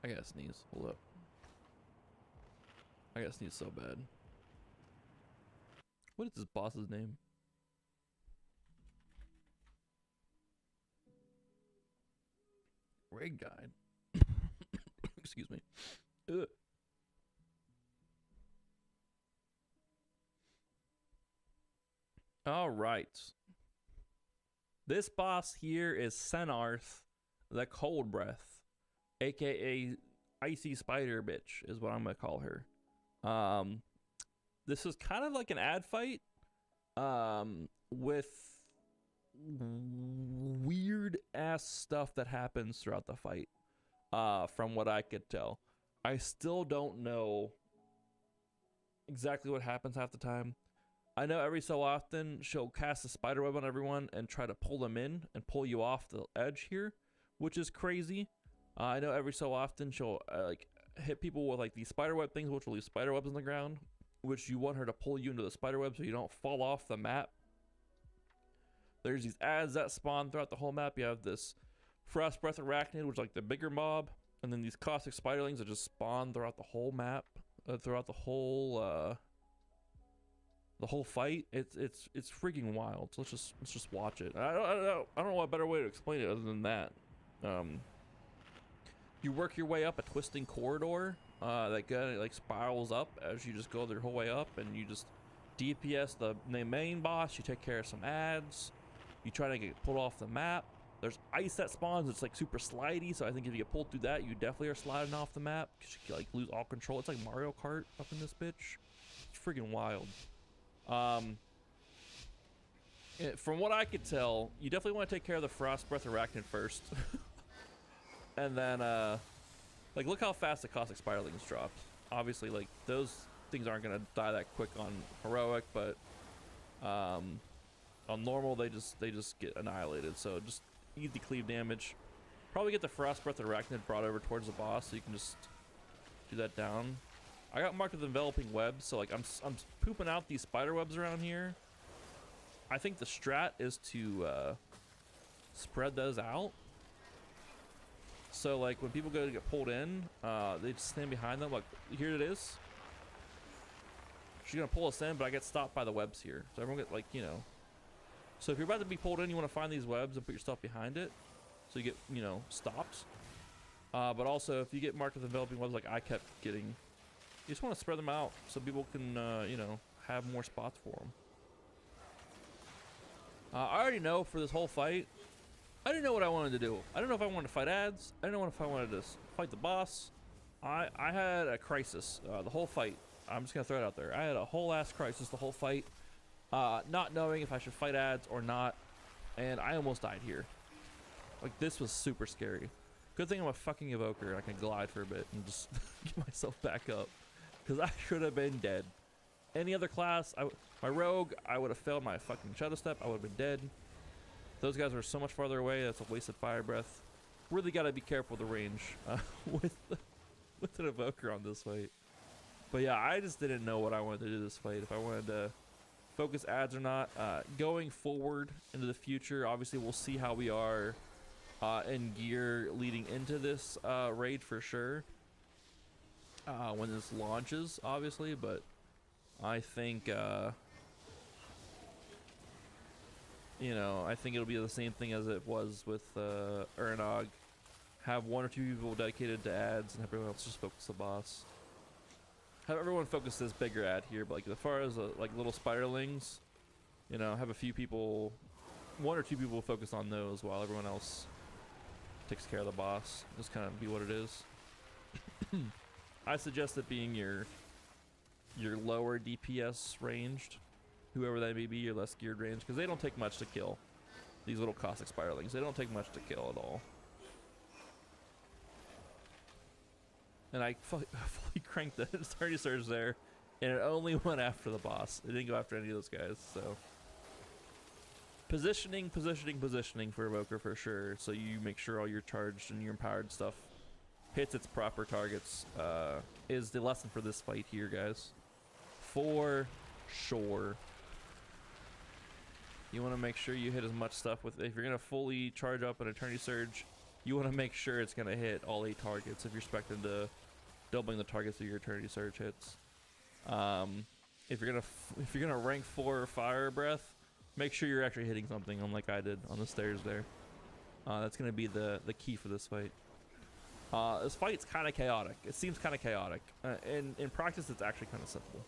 I gotta sneeze. Hold up. I gotta sneeze so bad. What is this boss's name? Raid guide. Excuse me. Ugh. All right. This boss here is Senarth, the Cold Breath, aka Icy Spider Bitch, is what I'm gonna call her. This is kind of like an ad fight, with weird ass stuff that happens throughout the fight. From what I could tell, I still don't know exactly what happens half the time. I know every so often she'll cast a spider web on everyone and try to pull them in and pull you off the edge here, which is crazy. I know every so often she'll like hit people with like these spider web things, which will leave spider webs on the ground, which you want her to pull you into the spider web so you don't fall off the map. There's these ads that spawn throughout the whole map. You have this Frost Breath Arachnid, which is like the bigger mob, and then these caustic spiderlings that just spawn throughout the whole map, throughout the whole fight. It's freaking wild. So let's just watch it. I don't know what better way to explain it other than that. You work your way up a twisting corridor that kind of like spirals up as you just go the whole way up, and you just DPS the main boss. You take care of some ads. You try to get pulled off the map. There's ice that spawns. It's like super slidey, so I think if you get pulled through that, you definitely are sliding off the map because you like lose all control. It's like Mario Kart up in this bitch. It's freaking wild. From what I could tell, you definitely want to take care of the Frost Breath Arachnid first. And then, like, look how fast the Caustic Spiderlings dropped. Obviously, like, those things aren't going to die that quick on Heroic, but on normal, they just get annihilated. So just easy cleave damage. Probably get the Frost Breath Arachnid brought over towards the boss, so you can just do that down. I got marked with enveloping webs, so like I'm pooping out these spider webs around here. I think the strat is to spread those out. So like when people go to get pulled in, they just stand behind them. Like here it is. She's gonna pull us in, but I get stopped by the webs here. So everyone get like, you know. So if you're about to be pulled in, you want to find these webs and put your stuff behind it, so you get, you know, stopped. But also if you get marked with enveloping webs, like I kept getting. You just want to spread them out so people can, you know, have more spots for them. I already know for this whole fight, I didn't know what I wanted to do. I don't know if I wanted to fight ads. I didn't know if I wanted to fight the boss. I had a crisis the whole fight. I'm just going to throw it out there. I had a whole ass crisis the whole fight, not knowing if I should fight ads or not, and I almost died here. Like, this was super scary. Good thing I'm a fucking Evoker and I can glide for a bit and just get myself back up. Because I should have been dead. Any other class, my rogue, I would have failed my fucking shadow step. I would have been dead. Those guys are so much farther away. That's a wasted fire breath. Really got to be careful with the range with an Evoker on this fight. But yeah, I just didn't know what I wanted to do this fight. If I wanted to focus ads or not. Going forward into the future, obviously we'll see how we are in gear leading into this raid for sure. When this launches, obviously, but I think, you know, I think it'll be the same thing as it was with Ernog. Have one or two people dedicated to ads and everyone else just focus the boss. Have everyone focus this bigger ad here, but like as far as like little spiderlings, you know, have a few people, one or two people focus on those while everyone else takes care of the boss. Just kind of be what it is. I suggest it being your lower DPS ranged, whoever that may be, your less geared range, because they don't take much to kill. These little caustic spiderlings, they don't take much to kill at all. And I fully cranked the 30 surge there, and it only went after the boss. It didn't go after any of those guys. So positioning for Evoker for sure. So you make sure all your charged and your empowered stuff hits its proper targets, is the lesson for this fight here, guys. For sure. You want to make sure you hit as much stuff with, if you're going to fully charge up an Eternity Surge, you want to make sure it's going to hit all 8 targets if you're expecting to doubling the targets of your Eternity Surge hits. If you're gonna rank 4 Fire Breath, make sure you're actually hitting something, unlike I did on the stairs there. That's gonna be the key for this fight. This fight's kind of chaotic. It seems kind of chaotic. In practice, it's actually kind of simple.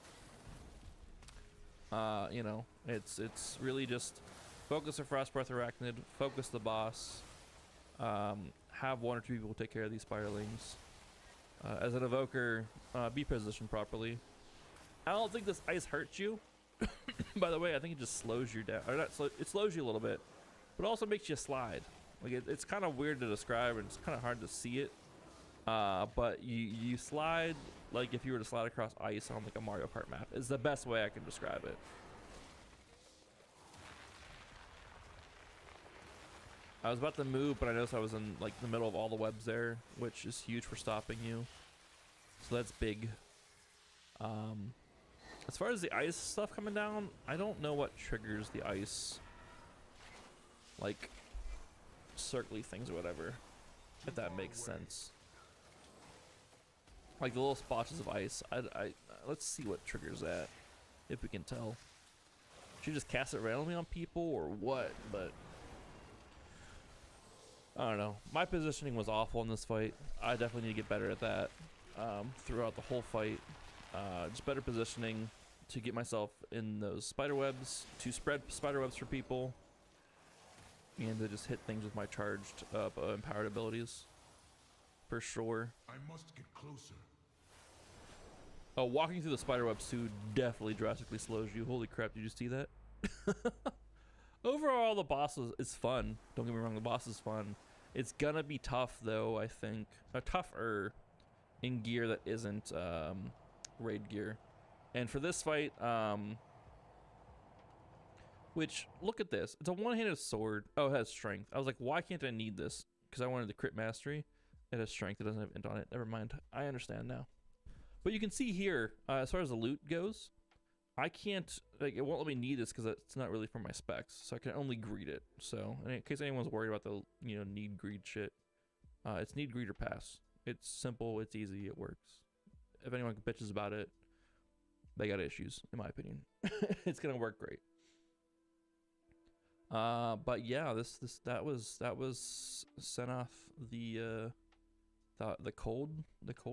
You know, it's really just focus a Frost Breath Arachnid, focus the boss, have 1 or 2 people take care of these Spirelings. As an Evoker, be positioned properly. I don't think this ice hurts you. By the way, I think it just slows you down. Or not it slows you a little bit, but also makes you slide. Like it's kind of weird to describe, and it's kind of hard to see it. But you slide like if you were to slide across ice on like a Mario Kart map. Is the best way I can describe it. I was about to move, but I noticed I was in like the middle of all the webs there, which is huge for stopping you. So that's big. As far as the ice stuff coming down, I don't know what triggers the ice, like circly things or whatever, if that makes sense. Like the little splotches of ice. Let's see what triggers that, if we can tell. Should you just cast it randomly on people or what? But I don't know. My positioning was awful in this fight. I definitely need to get better at that throughout the whole fight. Just better positioning to get myself in those spider webs, to spread spider webs for people, and to just hit things with my charged up empowered abilities. For sure. I must get closer. Oh, walking through the spider webs too definitely drastically slows you. Holy crap, did you see that? Overall, the boss is fun. Don't get me wrong, the boss is fun. It's gonna be tough though, I think. Tougher in gear that isn't raid gear. And for this fight, which, look at this. It's a one-handed sword. Oh, it has strength. I was like, why can't I need this? Because I wanted the crit mastery. It has strength. It doesn't have int on it. Never mind. I understand now. But you can see here, as far as the loot goes, I can't, like, it won't let me need this because it's not really for my specs. So I can only greed it. So, in case anyone's worried about the, you know, need greed shit, it's need greed or pass. It's simple. It's easy. It works. If anyone bitches about it, they got issues, in my opinion. It's gonna work great. But yeah, that was Senoth, the cold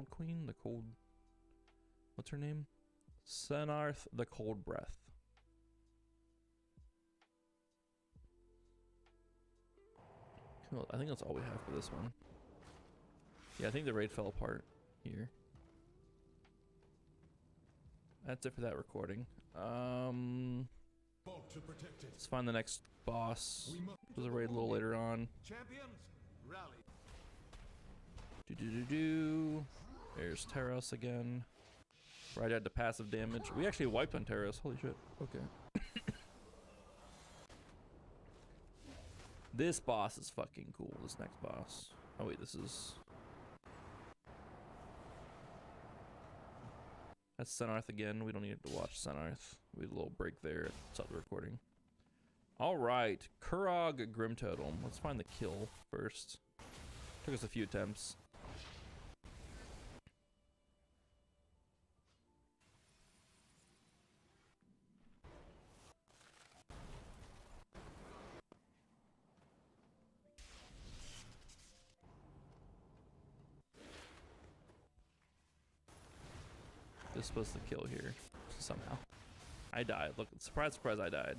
queen, what's her name? Senarth the Cold Breath. Cool. I think that's all we have for this one. Yeah, I think the raid fell apart here. That's it for that recording. Let's find the next boss. There's a raid a little later on. Champions, rally. There's Terras again. Right at the passive damage. We actually wiped on Terras. Holy shit. Okay. This boss is fucking cool. This next boss. Oh wait, this is. That's Senarth again. We don't need to watch Senarth. We had a little break there. Stop the recording. Alright. Kurog Grim Totem. Let's find the kill first. Took us a few attempts. This was the kill here. Somehow. I died. Look, surprise, surprise, I died.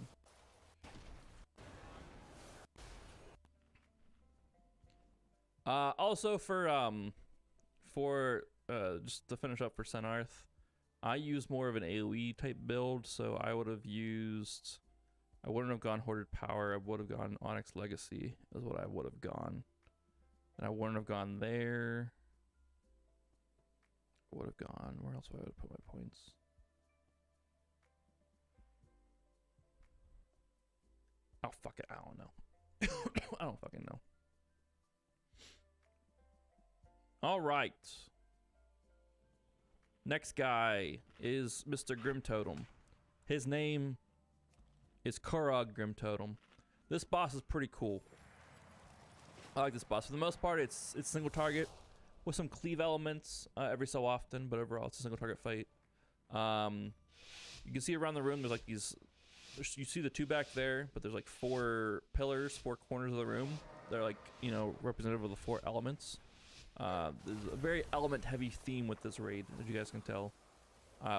Also for just to finish up for Senarth, I use more of an AoE type build, so I wouldn't have gone Hoarded Power. I would have gone Onyx Legacy is what I would have gone. And I wouldn't have gone there. I would have gone, where else would I have put my points? Oh fuck it, I don't know. I don't fucking know. All right. Next guy is Mr. Grim Totem. His name is Kurog Grim Totem. This boss is pretty cool. I like this boss. For the most part, it's single target with some cleave elements every so often, but overall it's a single target fight. You can see around the room there's like these. You see the two back there, but there's like 4 pillars, 4 corners of the room. They're like, you know, representative of the 4 elements. There's a very element-heavy theme with this raid, as you guys can tell.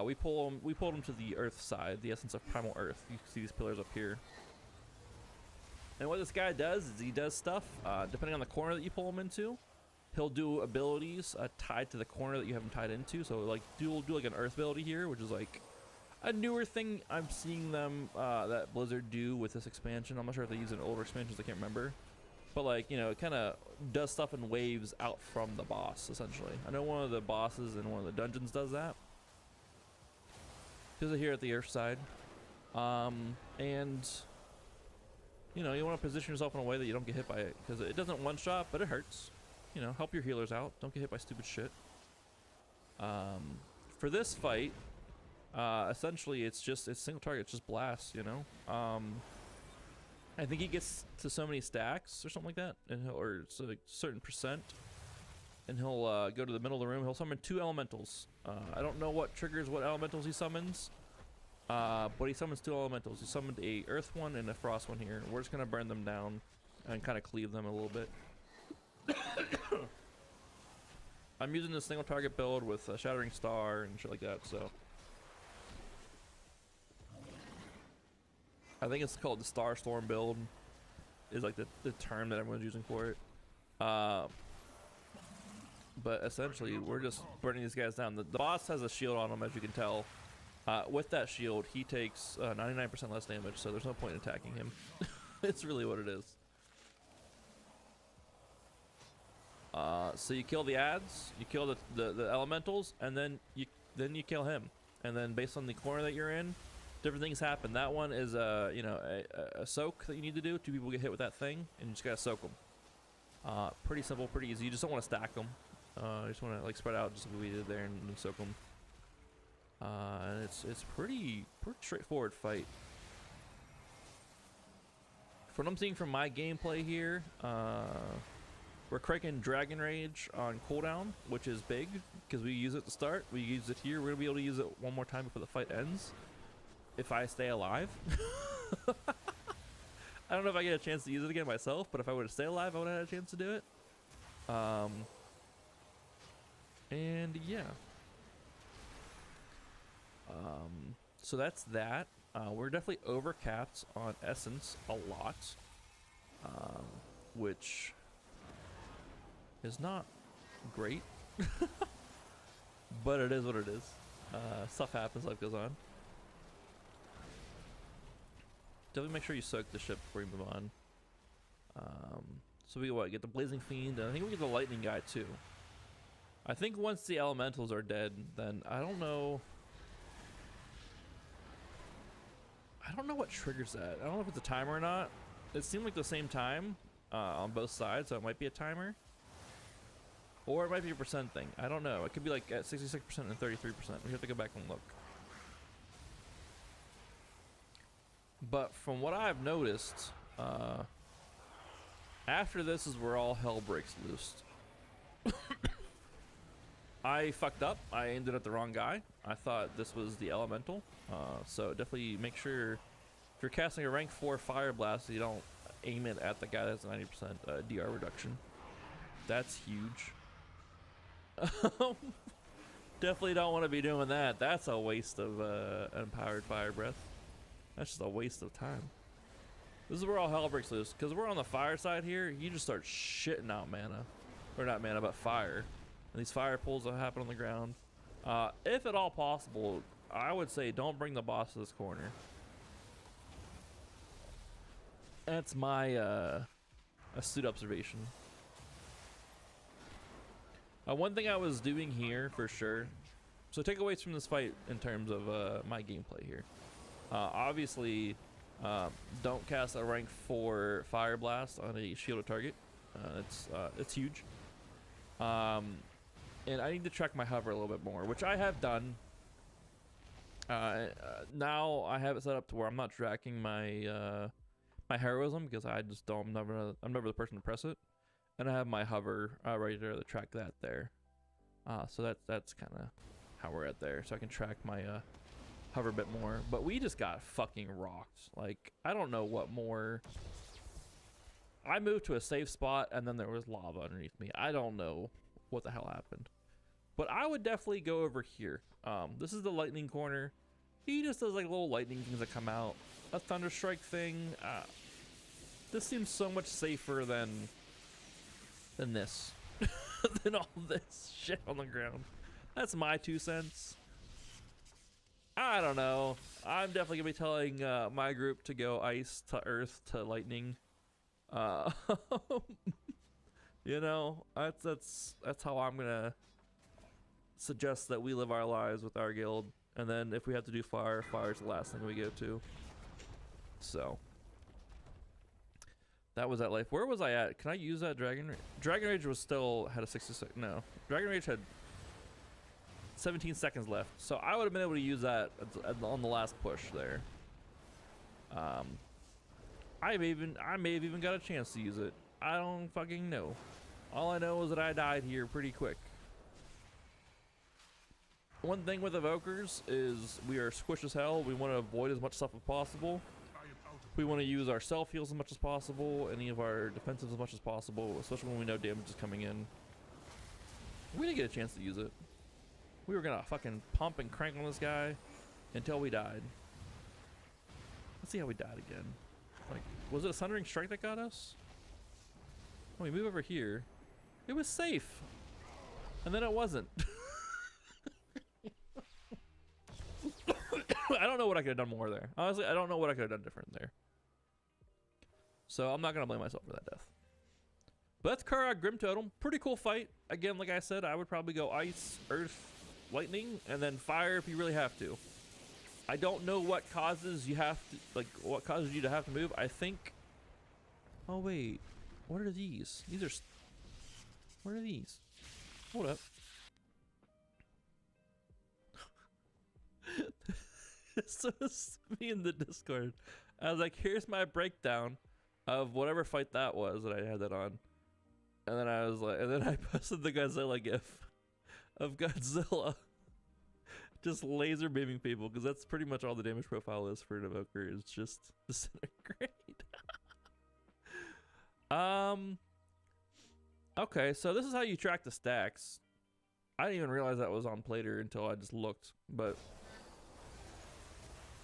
We pulled them to the Earth side, the essence of primal Earth. You can see these pillars up here. And what this guy does is he does stuff depending on the corner that you pull him into. He'll do abilities tied to the corner that you have him tied into. So like do like an Earth ability here, which is like a newer thing I'm seeing them that Blizzard do with this expansion. I'm not sure if they use it in older expansions, I can't remember. But like, you know, it kind of does stuff in waves out from the boss, essentially. I know one of the bosses in one of the dungeons does that. Does it here at the Earth side. And you know, you want to position yourself in a way that you don't get hit by it, because it doesn't one-shot, but it hurts. You know, help your healers out. Don't get hit by stupid shit. For this fight, essentially it's single target, it's just blast, you know. I think he gets to so many stacks or something like that, and or it's a certain percent, and he'll go to the middle of the room. He'll summon 2 elementals. I don't know what triggers what elementals he summons, but he summons 2 elementals. He summoned a earth one and a frost one here. We're just gonna burn them down and kind of cleave them a little bit. I'm using this single target build with a shattering star and shit like that, so I think it's called the Star Storm build is like the term that everyone's using for it. But essentially we're just burning these guys down. The boss has a shield on him, as you can tell. With that shield he takes 99% less damage, so there's no point in attacking him. It's really what it is. So you kill the ads, you kill the elementals, and then you kill him. And then based on the corner that you're in, different things happen. That one is you know, a soak that you need to do. 2 people get hit with that thing, and you just gotta soak them. Pretty simple, pretty easy. You just don't want to stack them. You just want to like spread out, just like we did there, and soak them. And it's pretty straightforward fight. From what I'm seeing from my gameplay here, we're cranking Dragon Rage on cooldown, which is big because we use it to start. We use it here. We're gonna be able to use it one more time before the fight ends, if I stay alive. I don't know if I get a chance to use it again myself, but if I were to stay alive, I would have had a chance to do it. And yeah. So that's that. We're definitely overcapped on essence a lot, which is not great, but it is what it is. Stuff happens, life goes on. Definitely make sure you soak the ship before you move on. So we get the Blazing Fiend, and I think we get the Lightning guy too. I think once the elementals are dead, then I don't know what triggers that. I don't know if it's a timer or not. It seemed like the same time on both sides, so it might be a timer. Or it might be a percent thing. I don't know. It could be like at 66% and 33%. We have to go back and look. But from what I've noticed, after this is where all hell breaks loose. I fucked up. I aimed it at the wrong guy. I thought this was the elemental. So definitely make sure if you're casting a rank 4 fire blast, you don't aim it at the guy that's 90% DR reduction. That's huge. Definitely don't want to be doing that. That's a waste of empowered fire breath. That's just a waste of time. This is where all hell breaks loose, because we're on the fire side here. You just start shitting out mana, or not mana, but fire. And these fire pulls that happen on the ground. If at all possible, I would say don't bring the boss to this corner. That's my astute observation. One thing I was doing here for sure. So takeaways from this fight in terms of my gameplay here. Obviously, don't cast a rank 4 fire blast on a shielded target. It's huge. And I need to track my hover a little bit more, which I have done. Now I have it set up to where I'm not tracking my my heroism, because I just don't. I'm never the person to press it. And I have my hover right there to track that there. So that's kind of how we're at there. So I can track my hover a bit more. But we just got fucking rocked. Like, I don't know what more. I moved to a safe spot and then there was lava underneath me. I don't know what the hell happened. But I would definitely go over here. This is the lightning corner. He just does like little lightning things that come out. A thunderstrike thing. This seems so much safer than this. Than all this shit on the ground. That's my 2 cents. I don't know. I'm definitely gonna be telling my group to go ice to earth to lightning. You know, that's how I'm gonna suggest that we live our lives with our guild. And then if we have to do fire, fire's the last thing we go to. So that was that life. Where was I at? Can I use that Dragon Rage? Dragon Rage was still had a 66. No, Dragon Rage had 17 seconds left, so I would have been able to use that on the last push there. I may have even got a chance to use it. I don't fucking know. All I know is that I died here pretty quick. One thing with Evokers is we are squish as hell. We want to avoid as much stuff as possible. We want to use our self heals as much as possible, any of our defensives as much as possible, especially when we know damage is coming in. We didn't get a chance to use it. We were gonna fucking pump and crank on this guy until we died. Let's see how we died again. Like, was it a Sundering Strike that got us? Oh, we move over here. It was safe. And then it wasn't. I don't know what I could have done more there. Honestly, I don't know what I could have done different there. So I'm not going to blame myself for that death. But that's Karag Grim Totem. Pretty cool fight. Again, like I said, I would probably go ice, earth, lightning, and then fire if you really have to. I don't know what causes you have to, like, what causes you to have to move. I think. Oh wait, what are these? These are. What are these? Hold up. This was me in the Discord. I was like, here's my breakdown of whatever fight that was that I had that on. And then I was like, and then I posted the Godzilla gif of Godzilla just laser beaming people, because that's pretty much all the damage profile is for an Evoker, is just disintegrate. Okay, so this is how you track the stacks. I didn't even realize that was on Plater until I just looked, but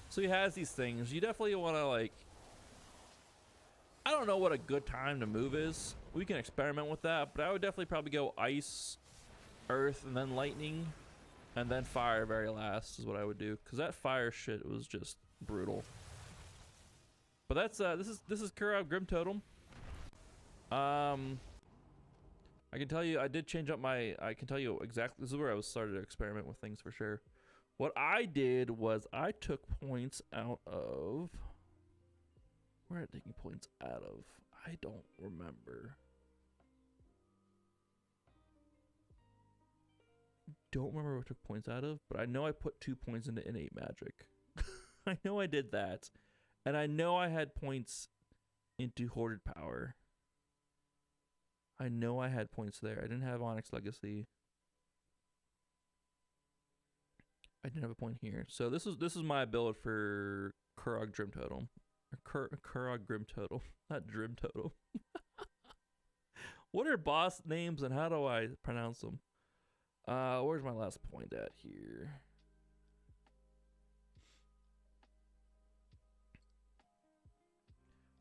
so he has these things. You definitely want to, like, I don't know what a good time to move is. We can experiment with that, but I would definitely probably go ice, earth, and then lightning, and then fire very last is what I would do, because that fire shit was just brutal. But that's this is Kurab Grim Totem. I can tell you, I did change up my. I can tell you exactly. This is where I was started to experiment with things for sure. What I did was I took points out of. Where am I taking points out of? I don't remember. Don't remember what I took points out of, but I know I put 2 points into innate magic. I know I did that, and I know I had points into hoarded power. I know I had points there. I didn't have Onyx Legacy. I didn't have a point here. So this is my build for Kurog Grim Totem. Kurog Grim Totem, not Drim Totem. What are boss names and how do I pronounce them? Where's my last point at here?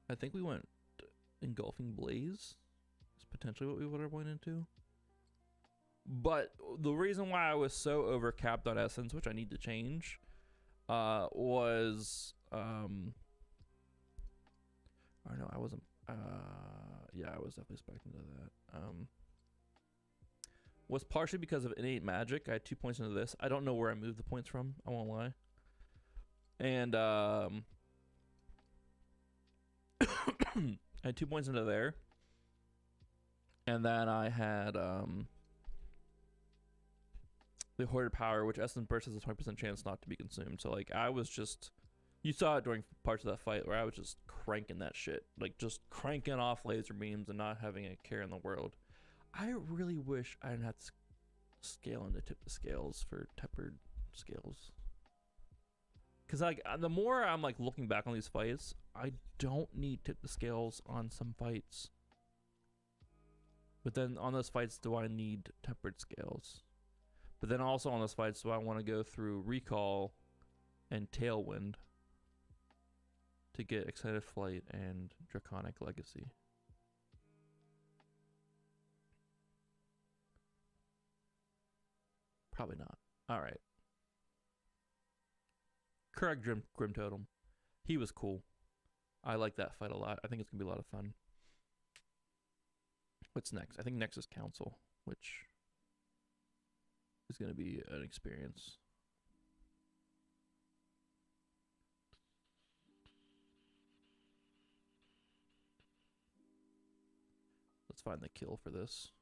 I think we went Engulfing Blaze. Is potentially what we would have went into. But the reason why I was so overcapped on Essence, which I need to change, was or no, I wasn't. Yeah, I was definitely expecting to that. Was partially because of innate magic. I had 2 points into this. I don't know where I moved the points from. I won't lie. And I had 2 points into there. And then I had the hoarded power, which Essence Burst has a 20% chance not to be consumed. So like I was just You saw it during parts of that fight where I was just cranking that shit. Like, just cranking off laser beams and not having a care in the world. I really wish I didn't have to scale and to tip the scales for tempered scales. Because, like, the more I'm, like, looking back on these fights, I don't need tip the scales on some fights. But then on those fights, do I need tempered scales? But then also on those fights, do I want to go through Recall and Tailwind to get Excited Flight and Draconic Legacy? Probably not. Alright. Correct Grim Totem. He was cool. I like that fight a lot. I think it's going to be a lot of fun. What's next? I think next is Council, which is going to be an experience. Let's find the kill for this.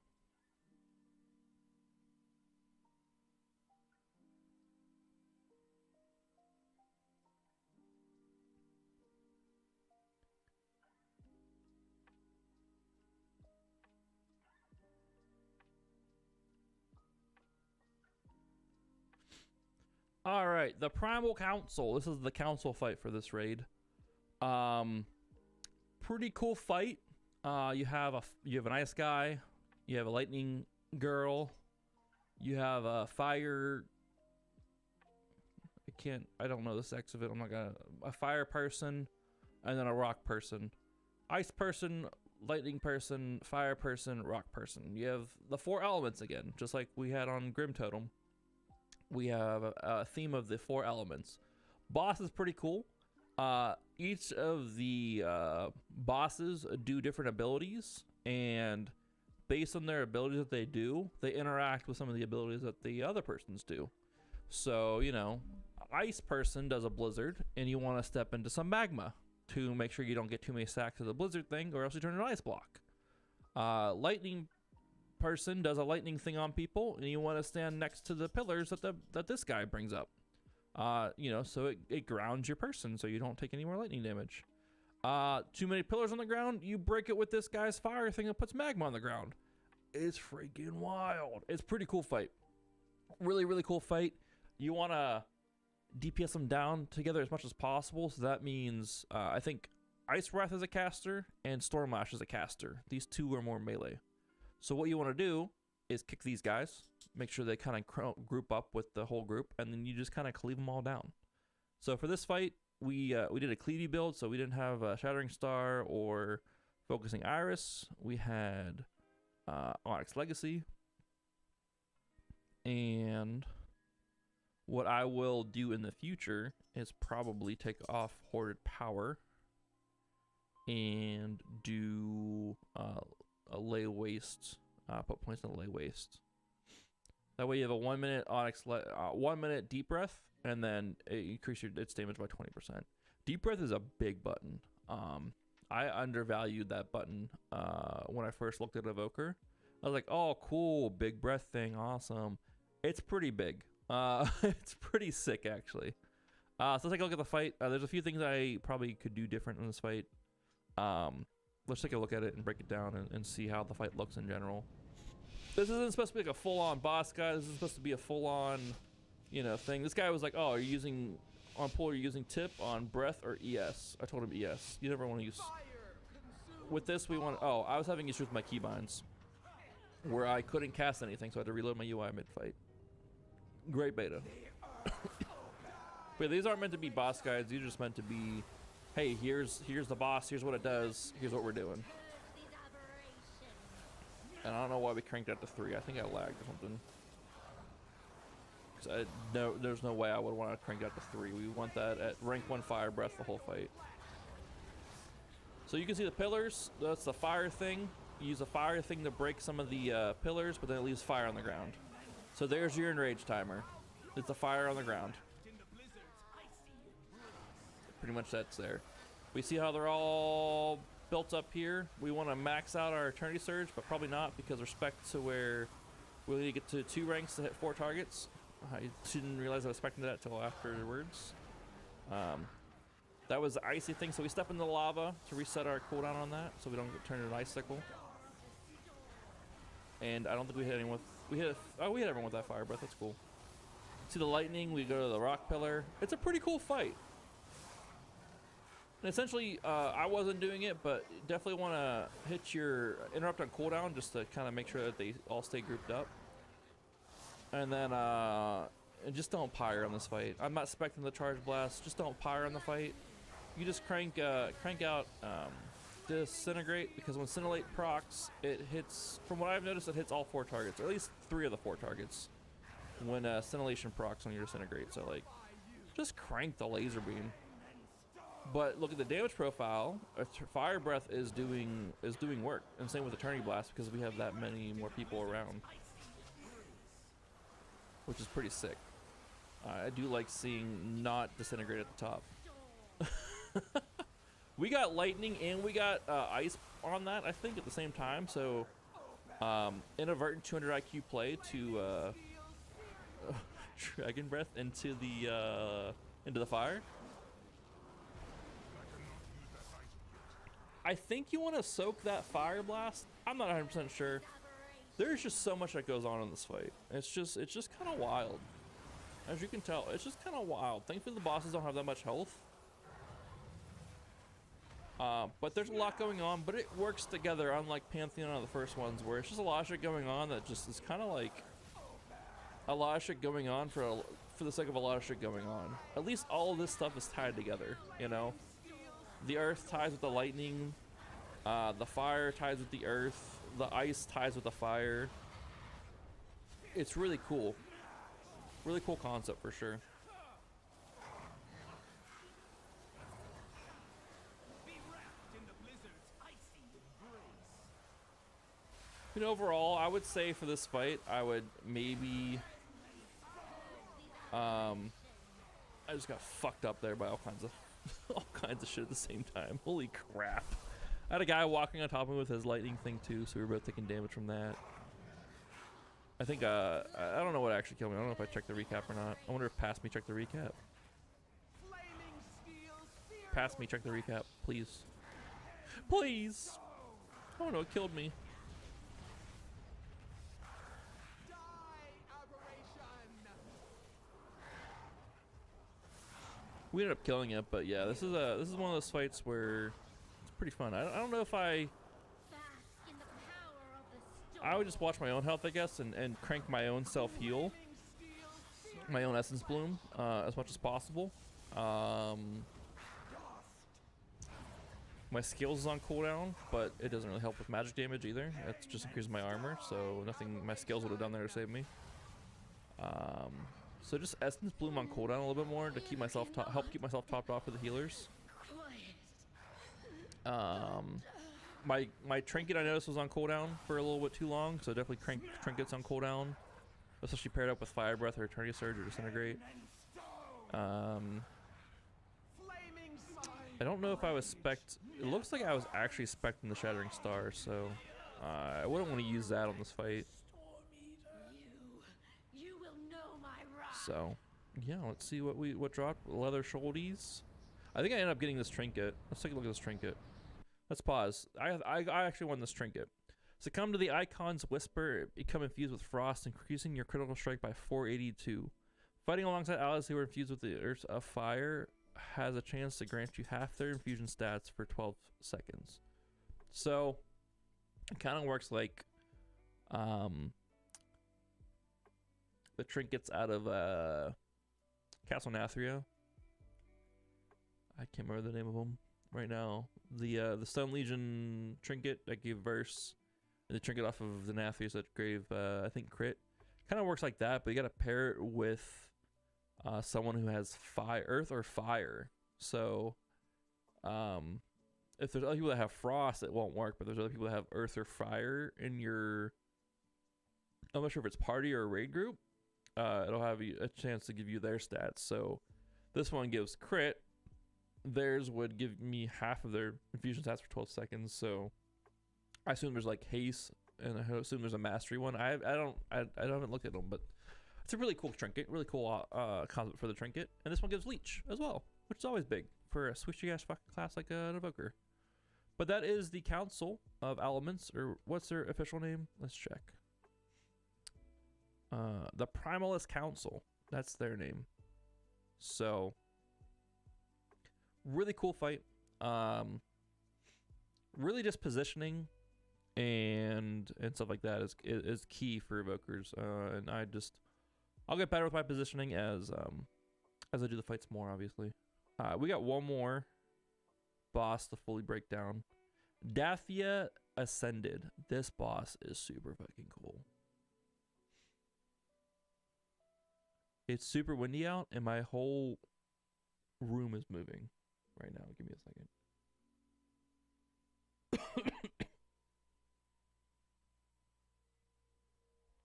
All right, the Primal Council. This is the council fight for this raid. Pretty cool fight. You have an ice guy, you have a lightning girl, you have a fire. I don't know the sex of it. I'm not gonna. A fire person, and then a rock person, ice person, lightning person, fire person, rock person. You have the 4 elements again, just like we had on Grim Totem. We have a theme of the 4 elements. Boss is pretty cool. Each of the bosses do different abilities, and based on their abilities that they do, they interact with some of the abilities that the other persons do. So, you know, ice person does a blizzard, and you want to step into some magma to make sure you don't get too many stacks of the blizzard thing, or else you turn into an ice block. Lightning person does a lightning thing on people, and you want to stand next to the pillars that this guy brings up. You know, so it grounds your person so you don't take any more lightning damage. Too many pillars on the ground, you break it with this guy's fire thing that puts magma on the ground. It's freaking wild. It's a pretty cool fight. Really, really cool fight. You want to DPS them down together as much as possible. So that means, I think Ice Wrath is a caster and Stormlash is a caster. These 2 are more melee. So what you want to do is kick these guys, make sure they kind of group up with the whole group, and then you just kind of cleave them all down. So for this fight, we did a cleavy build, so we didn't have Shattering Star or Focusing Iris. We had Onyx Legacy. And what I will do in the future is probably take off Hoarded Power and do a lay waste, put points in the lay waste. That way you have a 1 minute Onyx, 1 minute Deep Breath, and then increase its damage by 20%. Deep Breath is a big button. I undervalued that button when I first looked at Evoker. I was like, oh, cool, big breath thing, awesome. It's pretty big. It's pretty sick, actually. So let's take a look at the fight. There's a few things I probably could do different in this fight. Let's take a look at it and break it down and see how the fight looks in general. This isn't supposed to be like a full-on boss guy. This is supposed to be a full-on, you know, thing. This guy was like, oh, are you using, on pull, are you using tip, on breath, or ES? I told him ES. You never want to use... With this, we want... Oh, I was having issues with my keybinds, where I couldn't cast anything, so I had to reload my UI mid-fight. Great beta. But these aren't meant to be boss guides. These are just meant to be... Hey, here's the boss, here's what it does, here's what we're doing. And I don't know why we cranked that to 3. I think I lagged or something. There's no way I would want to crank that to 3. We want that at rank 1 fire breath the whole fight. So you can see the pillars. That's the fire thing. You use a fire thing to break some of the pillars, but then it leaves fire on the ground. So there's your enrage timer. It's a fire on the ground. Pretty much that's there. We see how they're all built up here. We want to max out our Eternity Surge, but probably not, because respect to where we need to get to 2 ranks to hit 4 targets. I didn't realize I was expecting that until afterwards. That was the icy thing, so we step in the lava to reset our cooldown on that, so we don't get turned into an icicle. And I don't think we hit anyone with... we hit everyone with that fire breath. That's cool. See the lightning, we go to the rock pillar. It's a pretty cool fight. And essentially, I wasn't doing it, but definitely want to hit your interrupt on cooldown just to kind of make sure that they all stay grouped up. And then, and just don't pyre on this fight. I'm not expecting the charge blast. Just don't pyre on the fight. You just crank out Disintegrate, because when Scintillate procs, it hits, from what I've noticed, it hits all 4 targets, or at least 3 of the 4 targets when Scintillation procs on your Disintegrate. So like, just crank the laser beam. But look at the damage profile. Fire breath is doing work, and same with Eternity Blast, because we have that many more people around, which is pretty sick. I do like seeing not Disintegrate at the top. We got lightning and we got ice on that, I think, at the same time. So inadvertent 200 IQ play to Dragon Breath into the fire. I think you want to soak that fire blast. I'm not 100% sure. There's just so much that goes on in this fight. It's just kind of wild. As you can tell, it's just kind of wild. Thankfully the bosses don't have that much health. But there's a lot going on, but it works together, unlike Pantheon on the first ones, where it's just a lot of shit going on that just is kind of like a lot of shit going on for the sake of a lot of shit going on. At least all of this stuff is tied together, you know? The earth ties with the lightning, the fire ties with the earth, the ice ties with the fire. It's really cool. Really cool concept for sure. And overall, I would say for this fight, I would maybe... I just got fucked up there by all kinds of shit at the same time. Holy crap. I had a guy walking on top of me with his lightning thing too, so we were both taking damage from that. I think, I don't know what actually killed me. I don't know if I checked the recap or not. I wonder if Past Me checked the recap. Past Me, check the recap, please. Please! Oh no, it killed me. We ended up killing it, but yeah, this is one of those fights where it's pretty fun. I don't know if I would just watch my own health, I guess, and crank my own self heal, my own essence bloom as much as possible. My skills is on cooldown, but it doesn't really help with magic damage either. It just increases my armor, so nothing my skills would have done there to save me. So just essence bloom on cooldown a little bit more to keep myself help keep myself topped off for the healers. My trinket I noticed was on cooldown for a little bit too long, so definitely crank trinkets on cooldown, especially paired up with fire breath or eternity surge or disintegrate. I don't know if I was spec'd. It looks like I was actually spec'd in the Shattering Star, so I wouldn't want to use that on this fight. So, yeah, let's see what dropped. Leather shouldies. I think I ended up getting this trinket. Let's take a look at this trinket. Let's pause. I actually won this trinket. Succumb to the Icon's Whisper. Become infused with frost, increasing your critical strike by 482. Fighting alongside allies who are infused with the Earth of Fire has a chance to grant you half their infusion stats for 12 seconds. So, it kind of works like the trinkets out of Castle Nathria. I can't remember the name of them right now. The Stone Legion trinket that gave verse, and the trinket off of the Nathrius that gave I think crit. Kind of works like that, but you got to pair it with someone who has earth or fire. So if there's other people that have frost, it won't work. But there's other people that have earth or fire in your, I'm not sure if it's party or raid group. It'll have a chance to give you their stats. So this one gives crit. Theirs would give me half of their infusion stats for 12 seconds. So I assume there's like haste, and I assume there's a mastery one. I haven't looked at them, but it's a really cool trinket, really cool concept for the trinket. And this one gives leech as well, which is always big for a swishy ass fucking class like an Evoker. But that is the Council of Elements, or what's their official name? Let's check. The Primalist Council. That's their name. So, really cool fight. Really just positioning and stuff like that is key for Evokers. And I'll get better with my positioning as I do the fights more, obviously. We got one more boss to fully break down. Dathia Ascended. This boss is super fucking cool. It's super windy out, and my whole room is moving right now. Give me a second.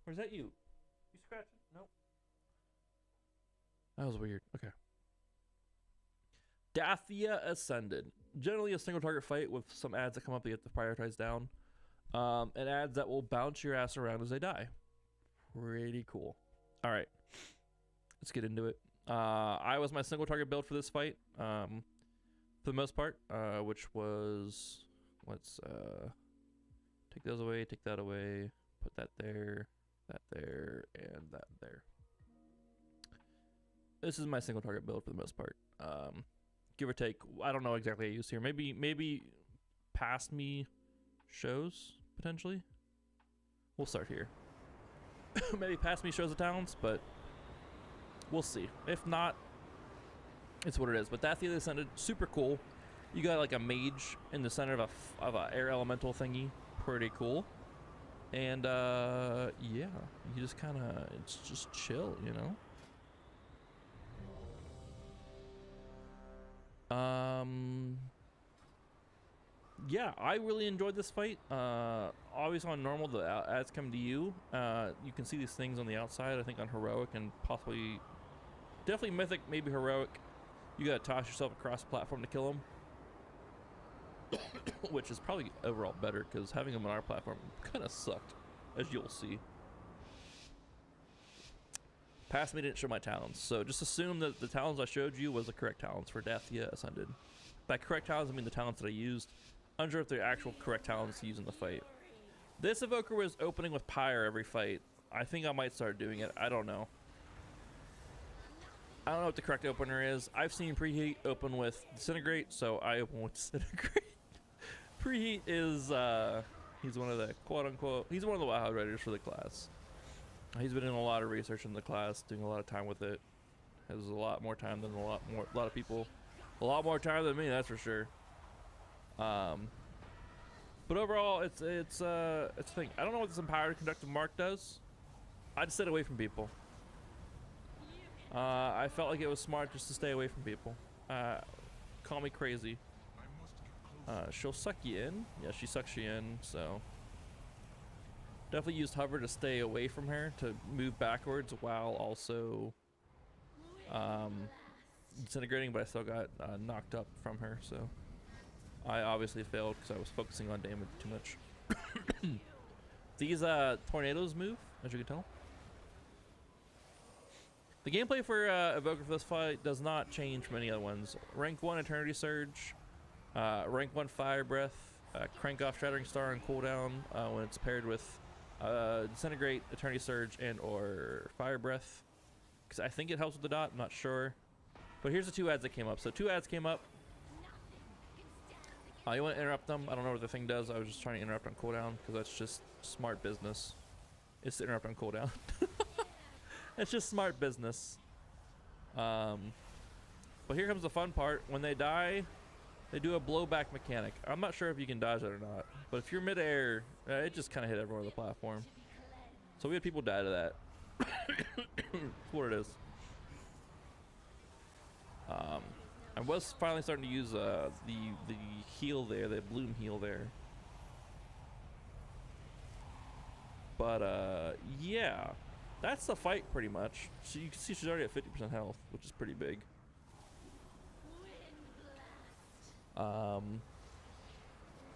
Or is that you? You scratching? Nope. That was weird. Okay. Dathia Ascended. Generally a single target fight with some ads that come up that you have to prioritize down. And ads that will bounce your ass around as they die. Pretty cool. Alright. Let's get into it. I was my single target build for this fight. For the most part. Which was... Let's take those away, take that away. Put that there, and that there. This is my single target build for the most part. Give or take, I don't know exactly what I use here. Maybe past me shows, potentially. We'll start here. Maybe past me shows the talents, but we'll see. If not, it's what it is. But Dathia Ascended, super cool. You got like a mage in the center of a air elemental thingy. Pretty cool. And yeah, you just kind of, it's just chill, you know? Yeah, I really enjoyed this fight. Obviously on normal, the ads come to you. You can see these things on the outside, I think on heroic and possibly, definitely mythic, maybe heroic. You gotta toss yourself across the platform to kill them. Which is probably overall better, because having them on our platform kind of sucked, as you'll see. Past me didn't show my talents, so just assume that the talents I showed you was the correct talents for Dathia Ascended. By correct talents, I mean the talents that I used. Unsure if they're actual correct talents to use in the fight. This Evoker was opening with Pyre every fight. I think I might start doing it. I don't know. I don't know what the correct opener is. I've seen Preheat open with Disintegrate, so I open with Disintegrate. Preheat is, he's one of the quote-unquote, he's one of the WoW writers for the class. He's been doing a lot of research in the class, doing a lot of time with it. Has a lot more time than a lot of people. A lot more time than me, that's for sure. But overall, it's a thing. I don't know what this Empowered Conductive Mark does. I just stayed away from people. I felt like it was smart just to stay away from people. Call me crazy. She'll suck you in. Yeah, she sucks you in, so. Definitely used hover to stay away from her, to move backwards while also disintegrating, but I still got knocked up from her, so. I obviously failed because I was focusing on damage too much. These tornadoes move, as you can tell. The gameplay for Evoker for this fight does not change from any other ones. Rank 1 Eternity Surge, rank 1 Fire Breath, crank off Shattering Star on cooldown when it's paired with Disintegrate, Eternity Surge, and or Fire Breath. Because I think it helps with the dot, I'm not sure. But here's the two ads that came up. So 2 ads came up. You want to interrupt them? I don't know what the thing does. I was just trying to interrupt on cooldown because that's just smart business. It's to interrupt on cooldown. It's just smart business. But here comes the fun part. When they die, they do a blowback mechanic. I'm not sure if you can dodge that or not. But if you're midair, it just kind of hit everywhere on the platform. So we had people die to that. That's what it is. I was finally starting to use the heal there, the bloom heal there. But yeah, that's the fight pretty much. So you can see she's already at 50% health, which is pretty big.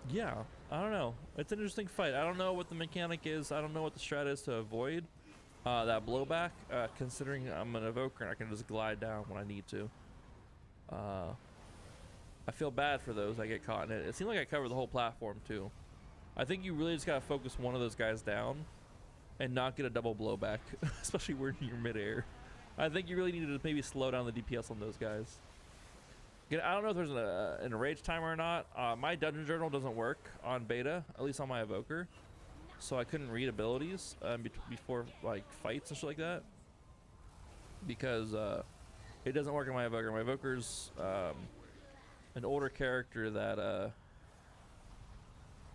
Yeah, I don't know. It's an interesting fight. I don't know what the mechanic is. I don't know what the strat is to avoid that blowback. Considering I'm an Evoker and I can just glide down when I need to. I feel bad for those that get caught in it. It seemed like I covered the whole platform too. I think you really just gotta focus one of those guys down and not get a double blowback, especially when you're midair. I think you really need to maybe slow down the DPS on those guys. Again, I don't know if there's an enrage timer or not. My dungeon journal doesn't work on beta, at least on my Evoker, so I couldn't read abilities before like fights and shit like that, because it doesn't work on my Evoker. My Evoker's an older character that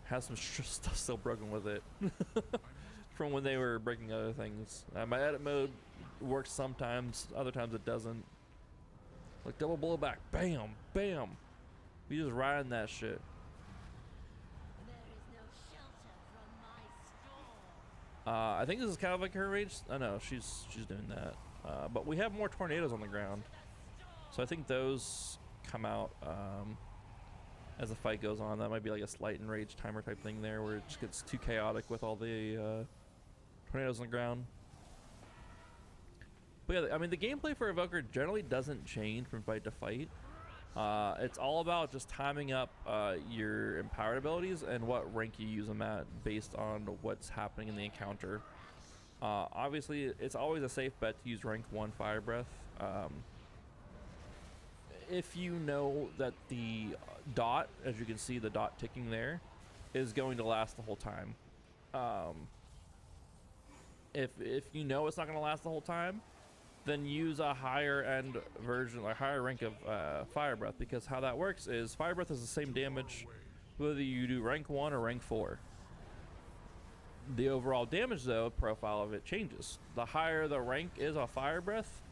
has some stuff still broken with it from when they were breaking other things. My edit mode works sometimes, other times it doesn't. Like double blowback, bam, bam. You just riding that shit. There is no shelter from my storm. I think this is kind of like her rage. Oh no, she's doing that. But we have more tornadoes on the ground, so I think those come out as the fight goes on. That might be like a slight enrage timer type thing there, where it just gets too chaotic with all the tornadoes on the ground. But yeah, I mean, the gameplay for Evoker generally doesn't change from fight to fight. It's all about just timing up your empowered abilities and what rank you use them at based on what's happening in the encounter. Obviously, it's always a safe bet to use rank 1 Fire Breath. If you know that the dot, as you can see, the dot ticking there, is going to last the whole time. If you know it's not going to last the whole time, then use a higher end version, or higher rank of Fire Breath, because how that works is Fire Breath is the same damage whether you do rank 1 or rank 4. The overall damage though profile of it changes. The higher the rank is of Fire Breath,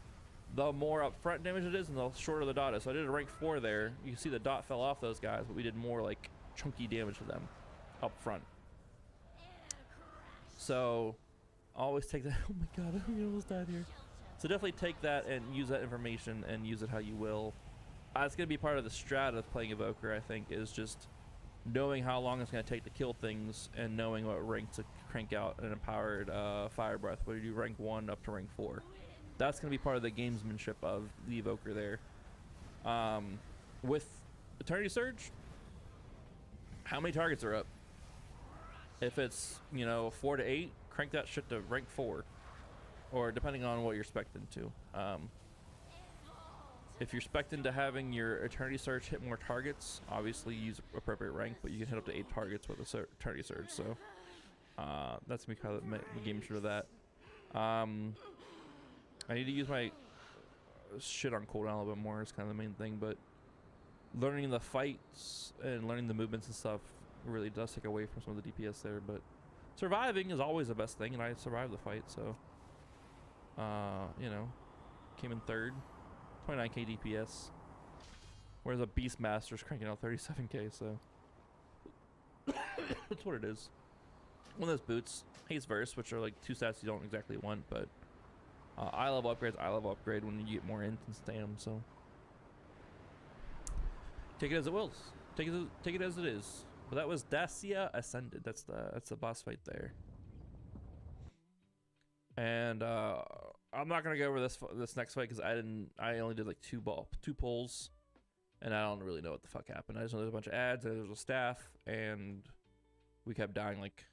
the more upfront damage it is and the shorter the dot is. So I did a rank 4 there. You can see the dot fell off those guys, but we did more like chunky damage to them up front. So always take that. Oh my god, we almost died here. So definitely take that and use that information and use it how you will. It's going to be part of the strat of playing Evoker, I think, is just knowing how long it's going to take to kill things and knowing what rank to crank out an empowered Fire Breath, whether you do rank 1 up to rank 4. That's going to be part of the gamesmanship of the Evoker there. With Eternity Surge, how many targets are up? If it's, 4 to 8, crank that shit to rank 4. Or depending on what you're spec'd into. If you're spec'd into having your Eternity Surge hit more targets, obviously use appropriate rank, but you can hit up to 8 targets with a Eternity Surge, so that's gonna be kind of the game shit of that. I need to use my shit on cooldown a little bit more is kind of the main thing, but learning the fights and learning the movements and stuff really does take away from some of the DPS there, but surviving is always the best thing, and I survived the fight, so came in 3rd, 29k DPS, whereas a Beastmaster's cranking out 37k, so that's what it is. One of those boots, haste verse, which are like 2 stats you don't exactly want, but eye level upgrade when you get more instance stam, so take it as it wills. Take it as it is. But that was Dacia Ascended. That's the boss fight there. And I'm not gonna go over this next fight because I only did like 2 pulls, and I don't really know what the fuck happened. I just know there's a bunch of ads, and there was a staff, and we kept dying like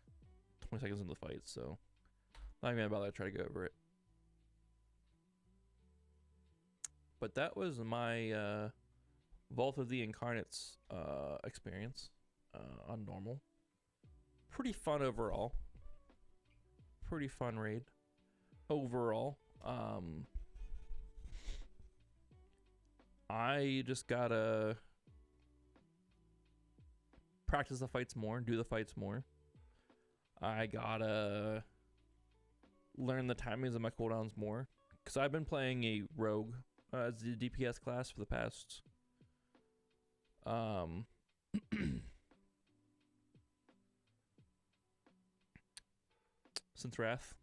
20 seconds into the fight. So not even gonna bother to try to go over it. But that was my Vault of the Incarnates experience on normal. Pretty fun overall. Pretty fun raid overall. I just gotta practice the fights more, do the fights more. I gotta learn the timings of my cooldowns more, because I've been playing a rogue as the DPS class for the past since Wrath.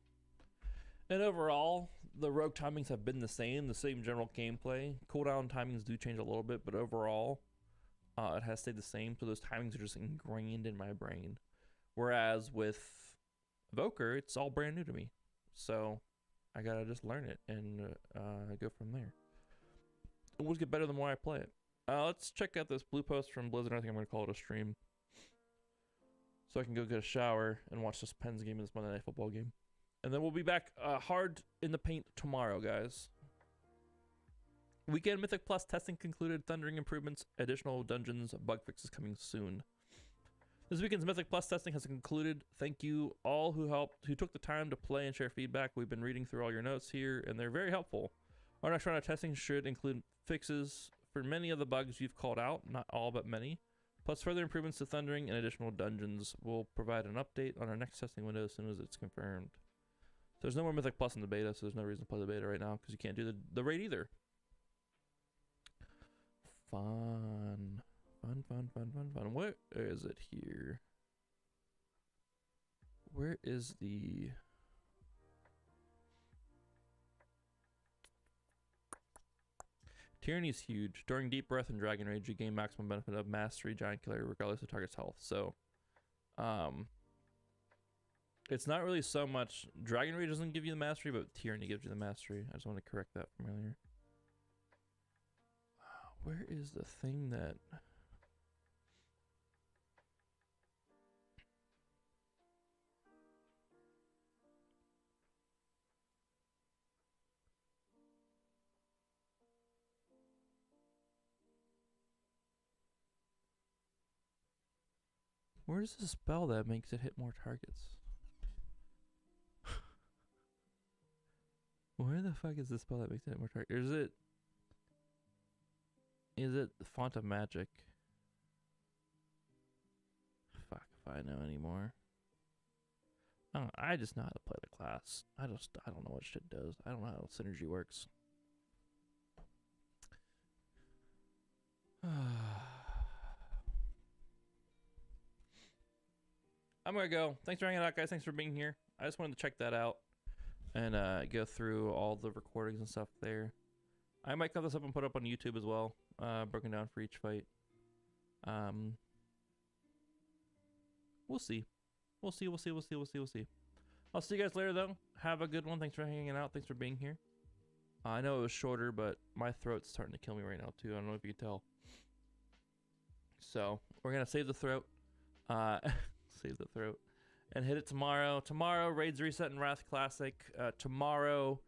And overall, the rogue timings have been the same general gameplay. Cooldown timings do change a little bit, but overall, it has stayed the same. So those timings are just ingrained in my brain. Whereas with Evoker, it's all brand new to me. So I gotta just learn it and go from there. It always get better the more I play it. Let's check out this blue post from Blizzard. I think I'm gonna call it a stream, so I can go get a shower and watch this Pens game and this Monday Night Football game, and then we'll be back hard in the paint tomorrow, guys. Weekend Mythic Plus testing concluded. Thundering improvements, additional dungeons, bug fixes coming soon. This weekend's Mythic Plus testing has concluded. Thank you all who took the time to play and share feedback. We've been reading through all your notes here, and they're very helpful. Our next round of testing should include fixes for many of the bugs you've called out, not all but many, plus further improvements to Thundering and additional dungeons. We'll provide an update on our next testing window as soon as it's confirmed. There's no more Mythic Plus in the beta, so there's no reason to play the beta right now because you can't do the raid either. Fun. Where is it here? Where is the... Tyranny's huge. During Deep Breath and Dragon Rage, you gain maximum benefit of Mastery, Giant Killer, regardless of target's health. So, it's not really so much... Dragon Rage doesn't give you the Mastery, but Tyranny gives you the Mastery. I just want to correct that from earlier. Where is the thing that... Where's the spell that makes it hit more targets? Where the fuck is the spell that makes it hit more targets? Is it the Font of Magic? Fuck if I know anymore. I just know how to play the class. I don't know what shit does. I don't know how synergy works. I'm gonna go. Thanks for hanging out, guys. Thanks for being here. I just wanted to check that out and go through all the recordings and stuff there. I might cut this up and put it up on YouTube as well, broken down for each fight. We'll see. We'll see. I'll see you guys later, though. Have a good one. Thanks for hanging out. Thanks for being here. I know it was shorter, but my throat's starting to kill me right now, too. I don't know if you can tell. So, we're going to save the throat. Save the throat. And hit it tomorrow. Tomorrow, Raids Reset and Wrath Classic. Tomorrow,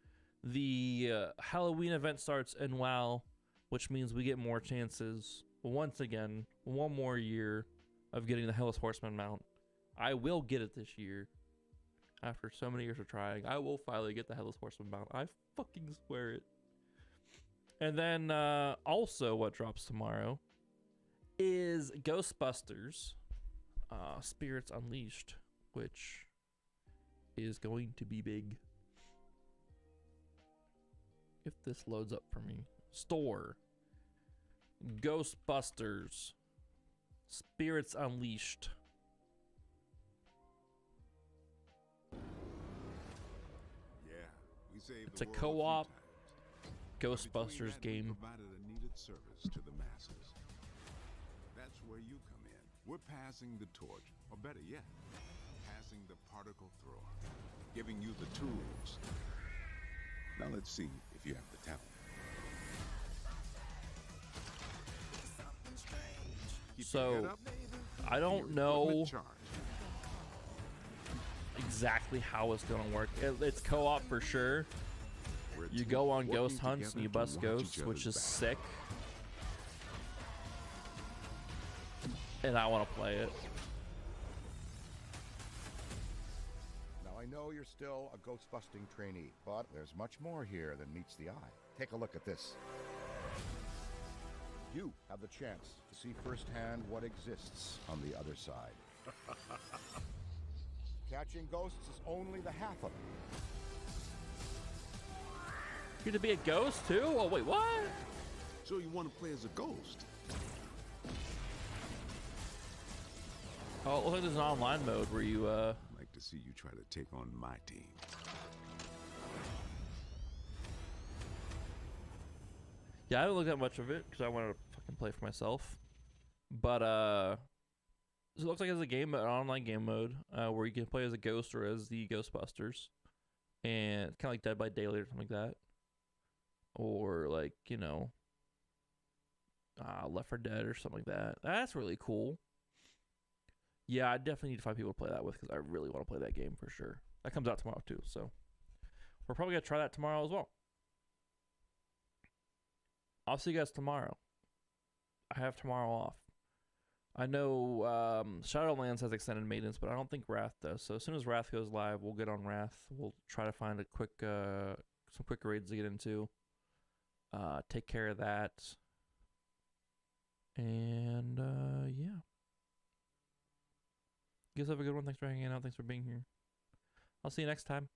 the Halloween event starts in WoW, which means we get more chances. Once again, one more year of getting the Hellas Horseman mount. I will get it this year. After so many years of trying, I will finally get the Hellas Horseman mount. I fucking swear it. And then also what drops tomorrow is Ghostbusters Spirits Unleashed, which is going to be big. If this loads up for me. Store. Ghostbusters Spirits Unleashed. It's a co-op Ghostbusters game. Provided a needed service to the masses. That's where you come in. We're passing the torch, or better yet, passing the particle thrower, giving you the tools. Now let's see if you have the talent. So, I don't know exactly how it's gonna work. It's co-op for sure. You go on ghost hunts and you bust ghosts, which is sick. And I want to play it. Now I know you're still a ghost busting trainee, but there's much more here than meets the eye. Take a look at this. You have the chance to see firsthand what exists on the other side. Catching ghosts is only the half of it. You to be a ghost too? Oh wait, what? So you want to play as a ghost? Oh, it looks like there's an online mode where you I'd like to see you try to take on my team. Yeah, I haven't looked at much of it because I wanted to fucking play for myself. But so it looks like it's a game, an online game mode, where you can play as a ghost or as the Ghostbusters, and it's kind of like Dead by Daylight or something like that, or like, you know, Left 4 Dead or something like that. That's really cool. Yeah, I definitely need to find people to play that with because I really want to play that game for sure. That comes out tomorrow too, so we're probably gonna try that tomorrow as well. I'll see you guys tomorrow. I have tomorrow off. I know Shadowlands has extended maintenance, but I don't think Wrath does. So as soon as Wrath goes live, we'll get on Wrath. We'll try to find a quick, some quick raids to get into. Take care of that. And yeah. You guys have a good one. Thanks for hanging out. Thanks for being here. I'll see you next time.